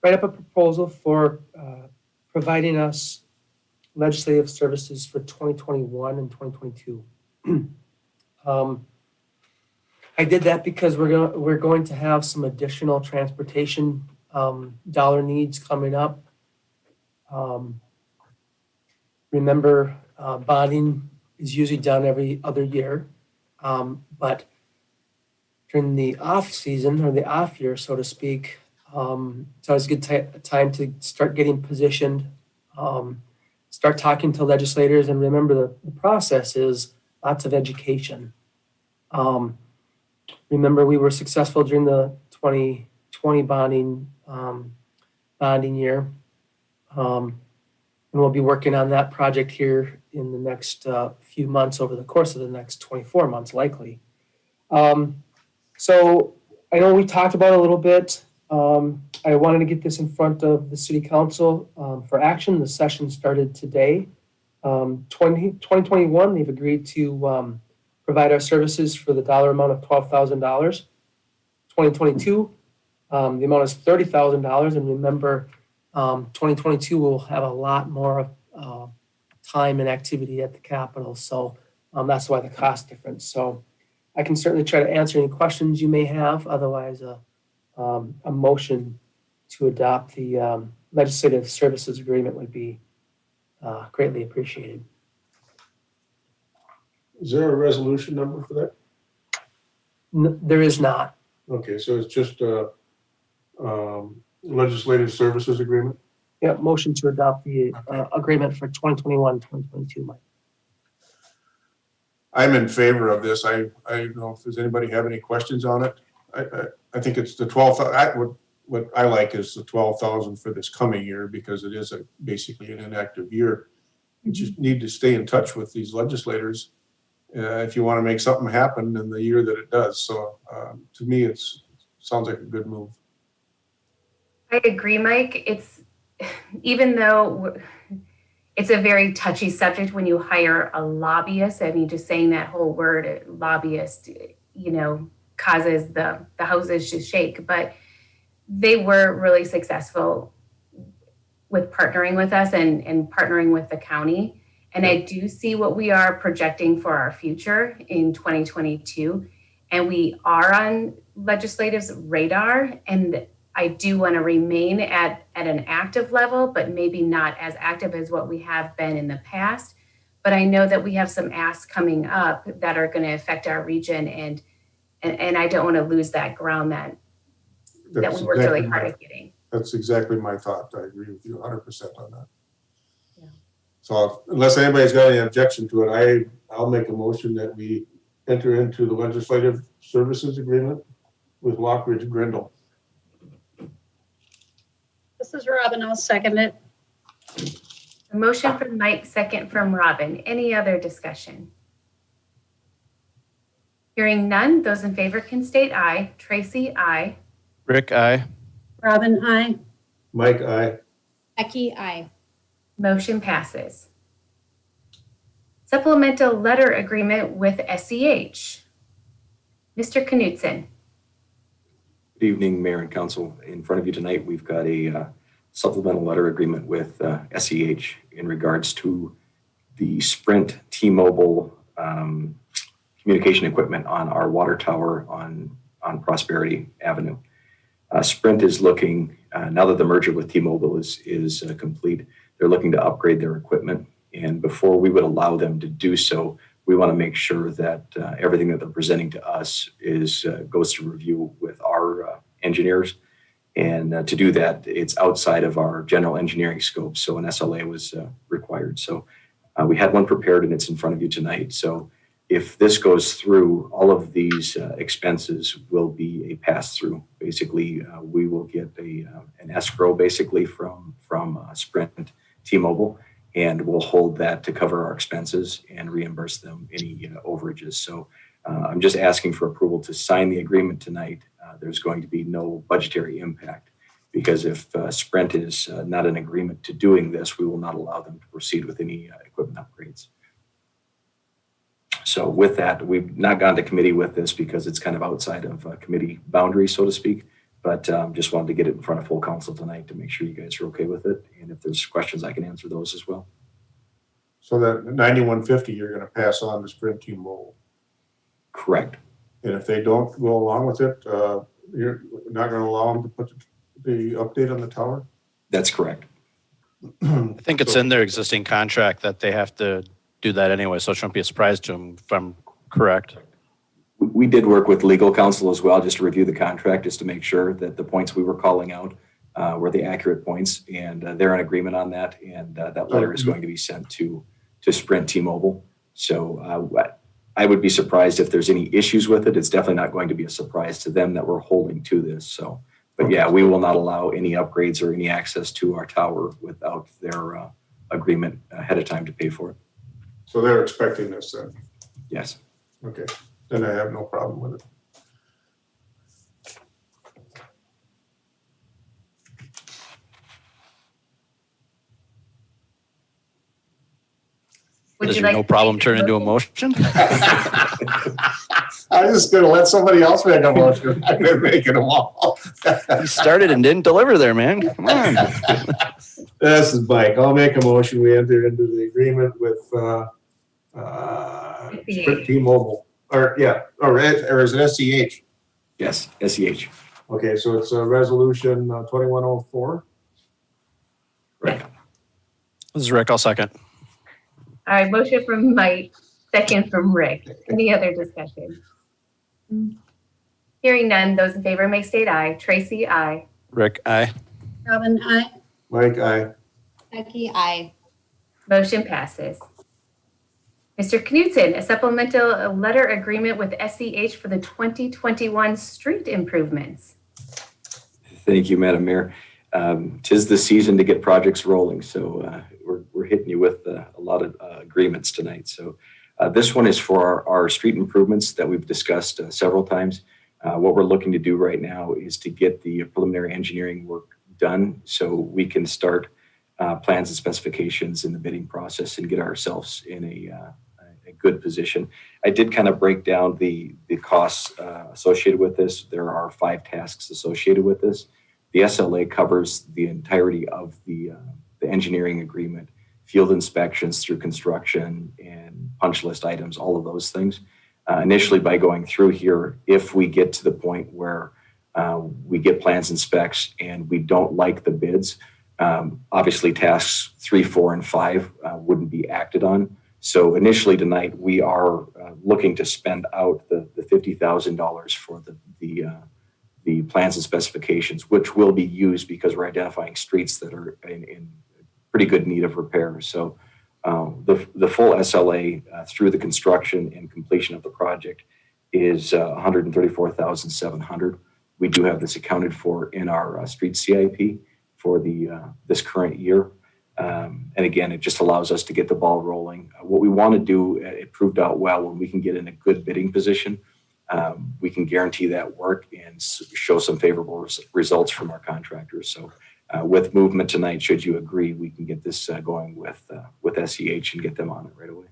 write up a proposal for providing us legislative services for 2021 and 2022. I did that because we're going to have some additional transportation dollar needs coming up. Remember, bonding is usually done every other year, but during the off season or the off year, so to speak, it's always a good time to start getting positioned, start talking to legislators, and remember the process is lots of education. Remember, we were successful during the 2020 bonding year. And we'll be working on that project here in the next few months, over the course of the next 24 months, likely. So I know we talked about it a little bit. I wanted to get this in front of the City Council for action. The session started today. 2021, they've agreed to provide our services for the dollar amount of $12,000. 2022, the amount is $30,000. And remember, 2022 will have a lot more time and activity at the Capitol. So that's why the cost difference. So I can certainly try to answer any questions you may have. Otherwise, a motion to adopt the legislative services agreement would be greatly appreciated. Is there a resolution number for that? There is not. Okay, so it's just a legislative services agreement? Yeah, motion to adopt the agreement for 2021, 2022, Mike. I'm in favor of this. I don't know if does anybody have any questions on it. I think it's the 12,000. What I like is the 12,000 for this coming year because it is basically an inactive year. You just need to stay in touch with these legislators if you want to make something happen in the year that it does. So to me, it sounds like a good move. I agree, Mike. It's, even though it's a very touchy subject when you hire a lobbyist, I mean, just saying that whole word lobbyist, causes the houses to shake, but they were really successful with partnering with us and partnering with the county. And I do see what we are projecting for our future in 2022. And we are on legislative's radar. And I do want to remain at an active level, but maybe not as active as what we have been in the past. But I know that we have some asks coming up that are going to affect our region. And I don't want to lose that ground that we worked really hard at getting. That's exactly my thought. I agree with you 100% on that. Yeah. So unless anybody's got any objection to it, I'll make a motion that we enter into the legislative services agreement with Lockridge Grindle. This is Robin. I'll second it. A motion from Mike, second from Robin. Any other discussion? Hearing none, those in favor can state aye. Tracy, aye. Rick, aye. Robin, I. Mike, aye. Becky, aye. Motion passes. Supplemental letter agreement with SEH. Mr. Knutson. Good evening, Mayor and Council. In front of you tonight, we've got a supplemental letter agreement with SEH in regards to the Sprint T-Mobile communication equipment on our water tower on Prosperity Avenue. Sprint is looking, now that the merger with T-Mobile is complete, they're looking to upgrade their equipment. And before we would allow them to do so, we want to make sure that everything that they're presenting to us goes to review with our engineers. And to do that, it's outside of our general engineering scope. So an SLA was required. So we had one prepared and it's in front of you tonight. So if this goes through, all of these expenses will be a pass-through. Basically, we will get an escrow basically from Sprint T-Mobile, and we'll hold that to cover our expenses and reimburse them any overages. So I'm just asking for approval to sign the agreement tonight. There's going to be no budgetary impact because if Sprint is not in agreement to doing this, we will not allow them to proceed with any equipment upgrades. So with that, we've not gone to committee with this because it's kind of outside of committee boundaries, so to speak. But just wanted to get it in front of full council tonight to make sure you guys are okay with it. And if there's questions, I can answer those as well. So that 9150 you're going to pass on to Sprint T-Mobile. Correct. And if they don't go along with it, you're not going to allow them to put the update on the tower? That's correct. I think it's in their existing contract that they have to do that anyway, so it shouldn't be a surprise to them if I'm correct. We did work with legal counsel as well, just to review the contract, just to make sure that the points we were calling out were the accurate points, and they're in agreement on that. And that letter is going to be sent to Sprint T-Mobile. So I would be surprised if there's any issues with it. It's definitely not going to be a surprise to them that we're holding to this. So, but yeah, we will not allow any upgrades or any access to our tower without their agreement ahead of time to pay for it. So they're expecting this then? Yes. Okay, then I have no problem with it. Does your no problem turn into a motion? I was just going to let somebody else make a motion. I'm going to make it them all. You started and didn't deliver there, man. Come on. This is Mike. I'll make a motion. We enter into the agreement with Sprint T-Mobile. Or is it SEH? Yes, SEH. Okay, so it's resolution 2104. Right. This is Rick. I'll second. All right, motion from Mike, second from Rick. Any other discussion? Hearing none, those in favor may state aye. Tracy, aye. Rick, aye. Robin, I. Mike, aye. Becky, aye. Motion passes. Mr. Knutson, a supplemental letter agreement with SEH for the 2021 street improvements. Thank you, Madam Mayor. 'Tis the season to get projects rolling, so we're hitting you with a lot of agreements tonight. So this one is for our street improvements that we've discussed several times. What we're looking to do right now is to get the preliminary engineering work done so we can start plans and specifications in the bidding process and get ourselves in a good position. I did kind of break down the costs associated with this. There are 5 tasks associated with this. The SLA covers the entirety of the engineering agreement, field inspections through construction and punch list items, all of those things. Initially, by going through here, if we get to the point where we get plans and specs and we don't like the bids, obviously tasks 3, 4, and 5 wouldn't be acted on. So initially tonight, we are looking to spend out the $50,000 for the plans and specifications, which will be used because we're identifying streets that are in pretty good need of repair. So the full SLA through the construction and completion of the project is $134,700. We do have this accounted for in our street CIP for this current year. And again, it just allows us to get the ball rolling. What we want to do, it proved out well when we can get in a good bidding position. We can guarantee that work and show some favorable results from our contractors. So with movement tonight, should you agree, we can get this going with SEH and get them on it right away.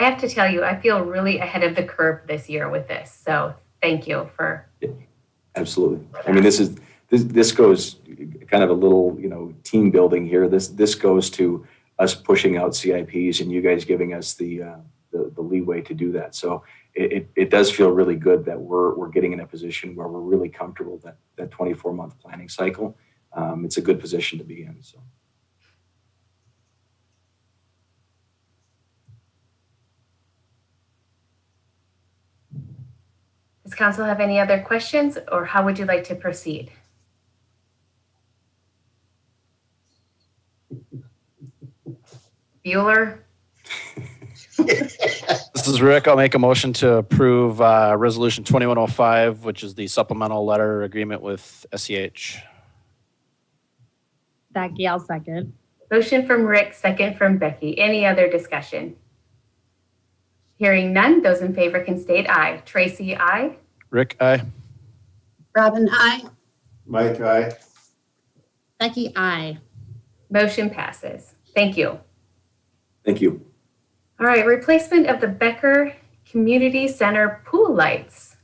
I have to tell you, I feel really ahead of the curve this year with this. So thank you for. Yeah, absolutely. I mean, this goes kind of a little, team building here. This goes to us pushing out CIPs and you guys giving us the leeway to do that. So it does feel really good that we're getting in a position where we're really comfortable that 24-month planning cycle. It's a good position to be in. So. Does council have any other questions, or how would you like to proceed? Bueller? This is Rick. I'll make a motion to approve Resolution 2105, which is the supplemental letter agreement with SEH. Becky, I'll second. Motion from Rick, second from Becky. Any other discussion? Hearing none, those in favor can state aye. Tracy, aye. Rick, aye. Robin, aye. Mike, aye. Becky, aye. Motion passes. Thank you. Thank you. All right, replacement of the Becker Community Center pool lights.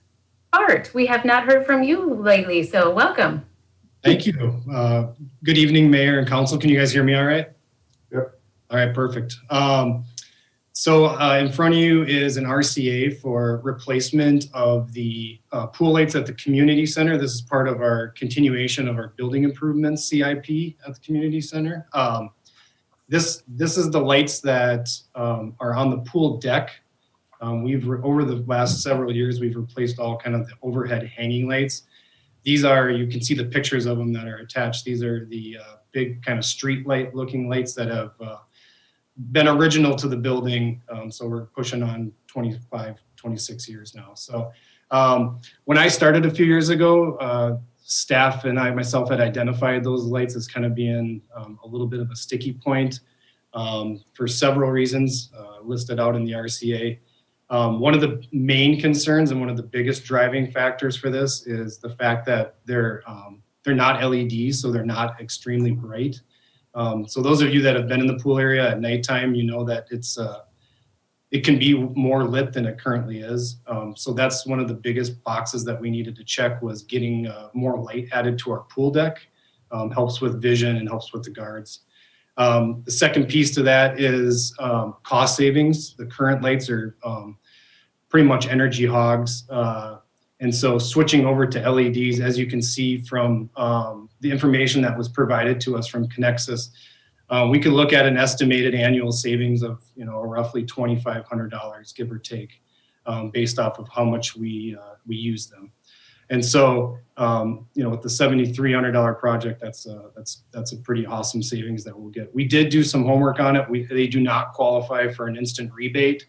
Art, we have not heard from you lately, so welcome. Thank you. Good evening, Mayor and Council. Can you guys hear me all right? Yep. All right, perfect. So in front of you is an RCA for replacement of the pool lights at the community center. This is part of our continuation of our building improvements CIP at the community center. This is the lights that are on the pool deck. Over the last several years, we've replaced all kind of the overhead hanging lights. These are, you can see the pictures of them that are attached. These are the big kind of street light looking lights that have been original to the building. So we're pushing on 25, 26 years now. So when I started a few years ago, staff and I myself had identified those lights as kind of being a little bit of a sticky point for several reasons listed out in the RCA. One of the main concerns and one of the biggest driving factors for this is the fact that they're not LEDs, so they're not extremely bright. So those of you that have been in the pool area at nighttime, you know that it can be more lit than it currently is. So that's one of the biggest boxes that we needed to check, was getting more light added to our pool deck. Helps with vision and helps with the guards. The second piece to that is cost savings. The current lights are pretty much energy hogs. And so switching over to LEDs, as you can see from the information that was provided to us from Connexus, we could look at an estimated annual savings of roughly $2,500, give or take, based off of how much we use them. And so with the $7,300 project, that's a pretty awesome savings that we'll get. We did do some homework on it. They do not qualify for an instant rebate.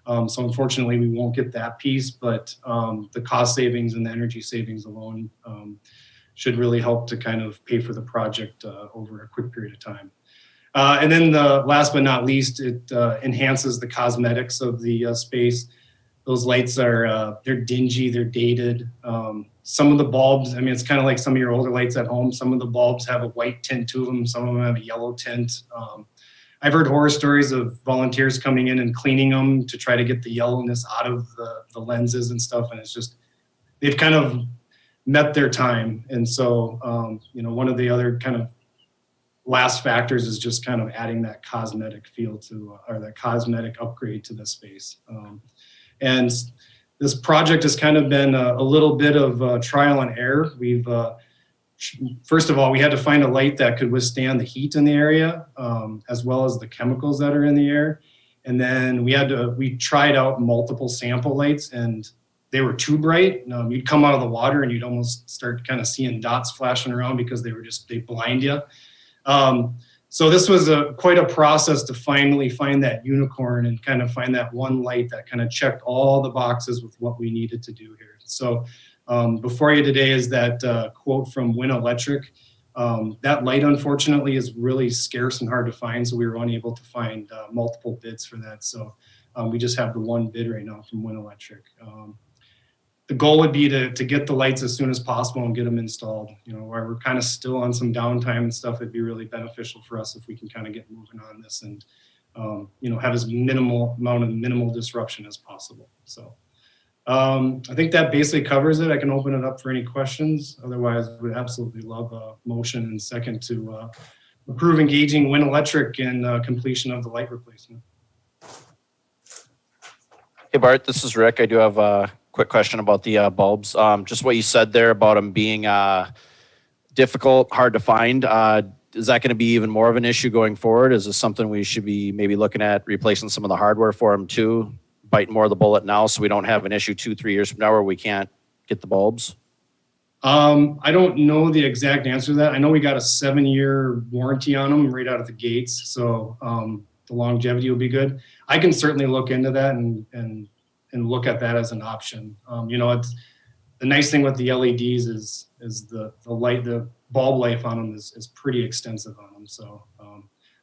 So unfortunately, we won't get that piece, but the cost savings and the energy savings alone should really help to kind of pay for the project over a quick period of time. And then last but not least, it enhances the cosmetics of the space. Those lights are, they're dingy, they're dated. Some of the bulbs, I mean, it's kind of like some of your older lights at home. Some of the bulbs have a white tint to them. Some of them have a yellow tint. I've heard horror stories of volunteers coming in and cleaning them to try to get the yellowness out of the lenses and stuff. And it's just, they've kind of met their time. And so, one of the other kind of last factors is just kind of adding that cosmetic feel to, or that cosmetic upgrade to the space. And this project has kind of been a little bit of trial and error. We've, first of all, we had to find a light that could withstand the heat in the area, as well as the chemicals that are in the air. And then we tried out multiple sample lights, and they were too bright. You'd come out of the water and you'd almost start kind of seeing dots flashing around because they blind you. So this was quite a process to finally find that unicorn and kind of find that one light that kind of checked all the boxes with what we needed to do here. So Before you today is that quote from Win Electric. That light, unfortunately, is really scarce and hard to find, so we were unable to find multiple bids for that. So we just have the one bid right now from Win Electric. The goal would be to get the lights as soon as possible and get them installed. While we're kind of still on some downtime and stuff, it'd be really beneficial for us if we can kind of get moving on this and have as minimal disruption as possible. So I think that basically covers it. I can open it up for any questions. Otherwise, I would absolutely love a motion and second to approve engaging Win Electric in completion of the light replacement. Hey, Bart, this is Rick. I do have a quick question about the bulbs. Just what you said there about them being difficult, hard to find. Is that going to be even more of an issue going forward? Is this something we should be maybe looking at replacing some of the hardware for them too? Bite more of the bullet now so we don't have an issue 2-3 years from now where we can't get the bulbs? I don't know the exact answer to that. I know we got a 7-year warranty on them right out of the gates, so the longevity will be good. I can certainly look into that and look at that as an option. It's the nice thing with the LEDs is the bulb life on them is pretty extensive on them. So,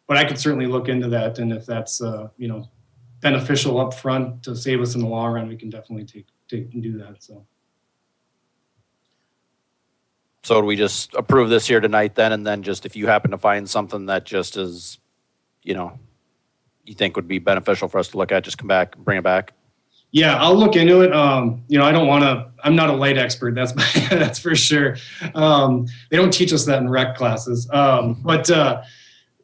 but I could certainly look into that, and if that's beneficial up front to save us in the long run, we can definitely take and do that. So do we just approve this here tonight then, and then just if you happen to find something that just is, you think would be beneficial for us to look at, just come back and bring it back? Yeah, I'll look into it. I'm not a light expert, that's for sure. They don't teach us that in rec classes. But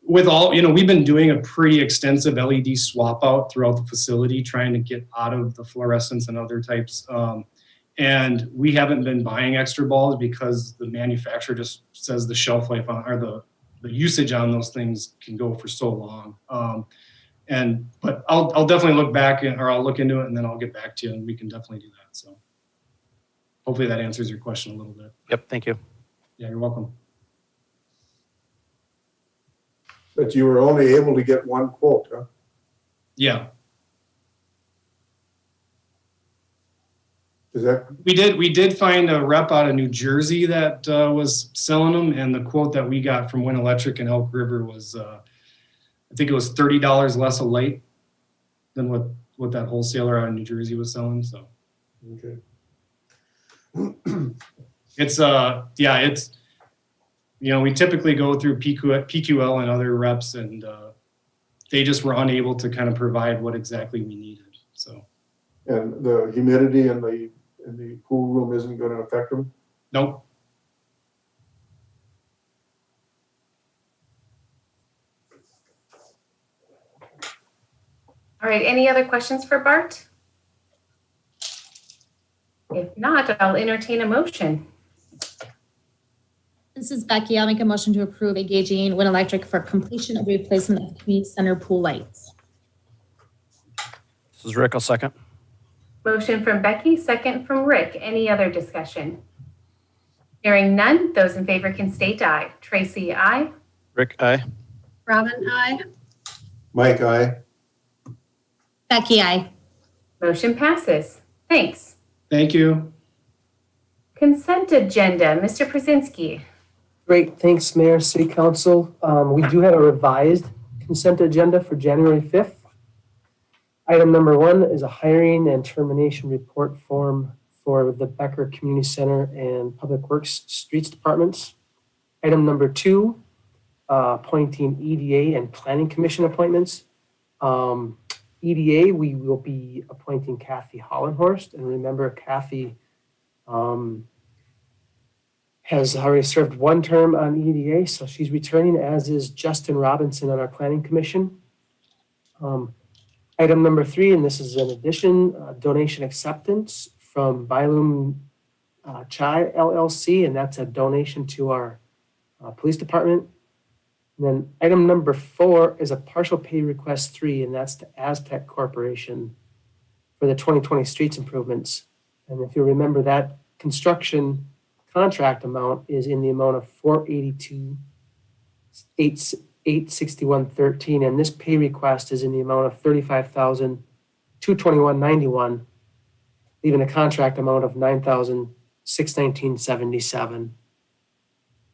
with all, we've been doing a pretty extensive LED swap out throughout the facility, trying to get out of the fluorescents and other types. And we haven't been buying extra bulbs because the manufacturer just says the shelf life or the usage on those things can go for so long. But I'll definitely look back or I'll look into it and then I'll get back to you and we can definitely do that. So hopefully that answers your question a little bit. Yep, thank you. Yeah, you're welcome. But you were only able to get one quote, huh? Yeah. Is that? We did find a rep out of New Jersey that was selling them, and the quote that we got from Win Electric and Elk River was I think it was $30 less a light than what that wholesaler out of New Jersey was selling. So okay. It's we typically go through PQL and other reps, and they just were unable to kind of provide what exactly we needed. So. And the humidity in the pool room isn't going to affect them? Nope. All right, any other questions for Bart? If not, I'll entertain a motion. This is Becky. I'll make a motion to approve engaging Win Electric for completion of replacement of community center pool lights. This is Rick, I'll second. Motion from Becky, second from Rick. Any other discussion? Hearing none, those in favor can state aye. Tracy, aye. Rick, aye. Robin, aye. Mike, aye. Becky, aye. Motion passes. Thanks. Thank you. Consent agenda, Mr. Przezinski. Great, thanks, Mayor, City Council. We do have a revised consent agenda for January 5th. Item number 1 is a hiring and termination report form for the Becker Community Center and Public Works Streets Departments. Item number 2, appointing EDA and Planning Commission appointments. EDA, we will be appointing Kathy Hollenhorst, and remember Kathy has already served 1 term on EDA, so she's returning, as is Justin Robinson on our Planning Commission. Item number 3, and this is an addition, donation acceptance from Bylum Chai LLC, and that's a donation to our police department. And then item number 4 is a partial pay request 3, and that's to Aztec Corporation for the 2020 streets improvements. And if you remember, that construction contract amount is in the amount of $482,861.13, and this pay request is in the amount of $35,221.91, leaving a contract amount of $9,600 619.77.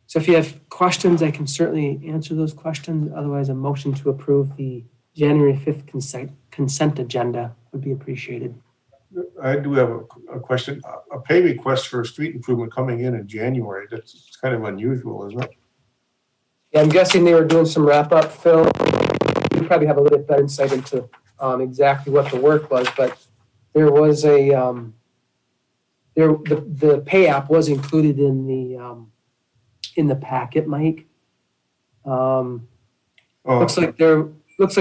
So if you have questions, I can certainly answer those questions. Otherwise, a motion to approve the January 5th consent agenda would be appreciated. I do have a question. A pay request for a street improvement coming in January. That's kind of unusual, isn't it? Yeah, I'm guessing they were doing some wrap up, Phil. You probably have a little bit better insight into exactly what the work was, but there was the pay app was included in the packet, Mike. Looks like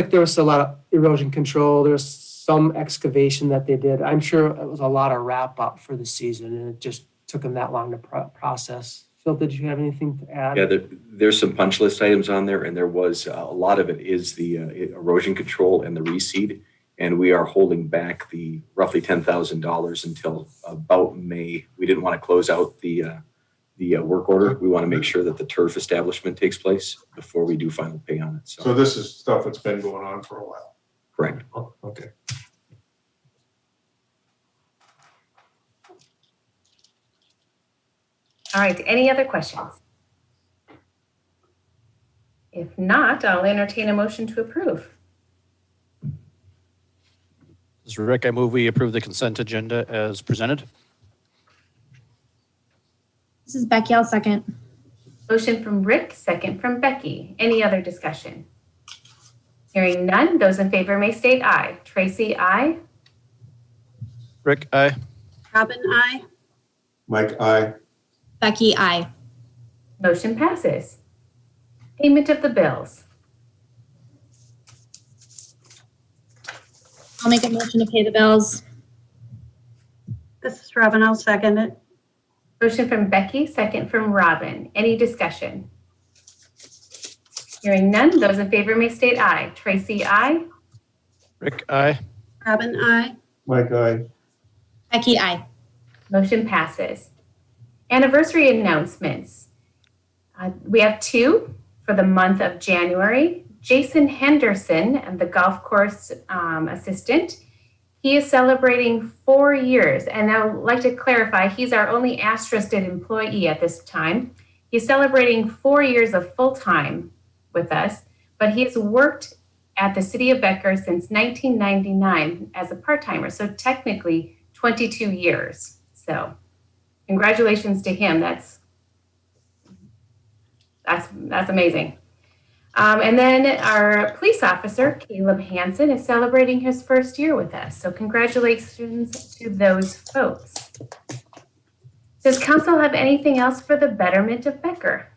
there was a lot of erosion control. There's some excavation that they did. I'm sure it was a lot of wrap up for the season, and it just took them that long to process. Phil, did you have anything to add? Yeah, there's some punch list items on there, and there was a lot of it is the erosion control and the reseed, and we are holding back the roughly $10,000 until about May. We didn't want to close out the work order. We want to make sure that the turf establishment takes place before we do final pay on it. So this is stuff that's been going on for a while. Correct. Oh, okay. All right, any other questions? If not, I'll entertain a motion to approve. This is Rick. I move we approve the consent agenda as presented. This is Becky. I'll second. Motion from Rick, second from Becky. Any other discussion? Hearing none, those in favor may state aye. Tracy, aye. Rick, aye. Robin, I. Mike, aye. Becky, aye. Motion passes. Payment of the bills. I'll make a motion to pay the bills. This is Robin. I'll second it. Motion from Becky, second from Robin. Any discussion? Hearing none, those in favor may state aye. Tracy, aye. Rick, aye. Robin, I. Mike, aye. Becky, aye. Motion passes. Anniversary announcements. We have two for the month of January. Jason Henderson, the golf course assistant, he is celebrating 4 years. And I would like to clarify, he's our only asterisked employee at this time. He's celebrating 4 years of full-time with us, but he's worked at the city of Becker since 1999 as a part-timer. So technically 22 years. So congratulations to him. That's amazing. And then our police officer, Caleb Hansen, is celebrating his first year with us. So congratulations to those folks. Does council have anything else for the betterment of Becker?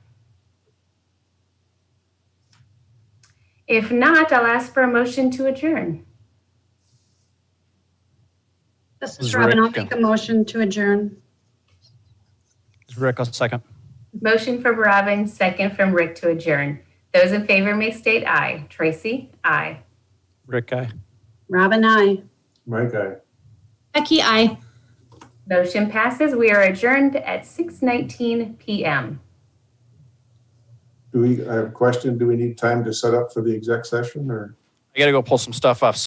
If not, I'll ask for a motion to adjourn. This is Robin. I'll make a motion to adjourn. This is Rick. I'll second. Motion from Robin, second from Rick to adjourn. Those in favor may state aye. Tracy, aye. Rick, aye. Robin, I. Mike, aye. Becky, aye. Motion passes. We are adjourned at 6:19 p.m. I have a question. Do we need time to set up for the exec session or? I got to go pull some stuff off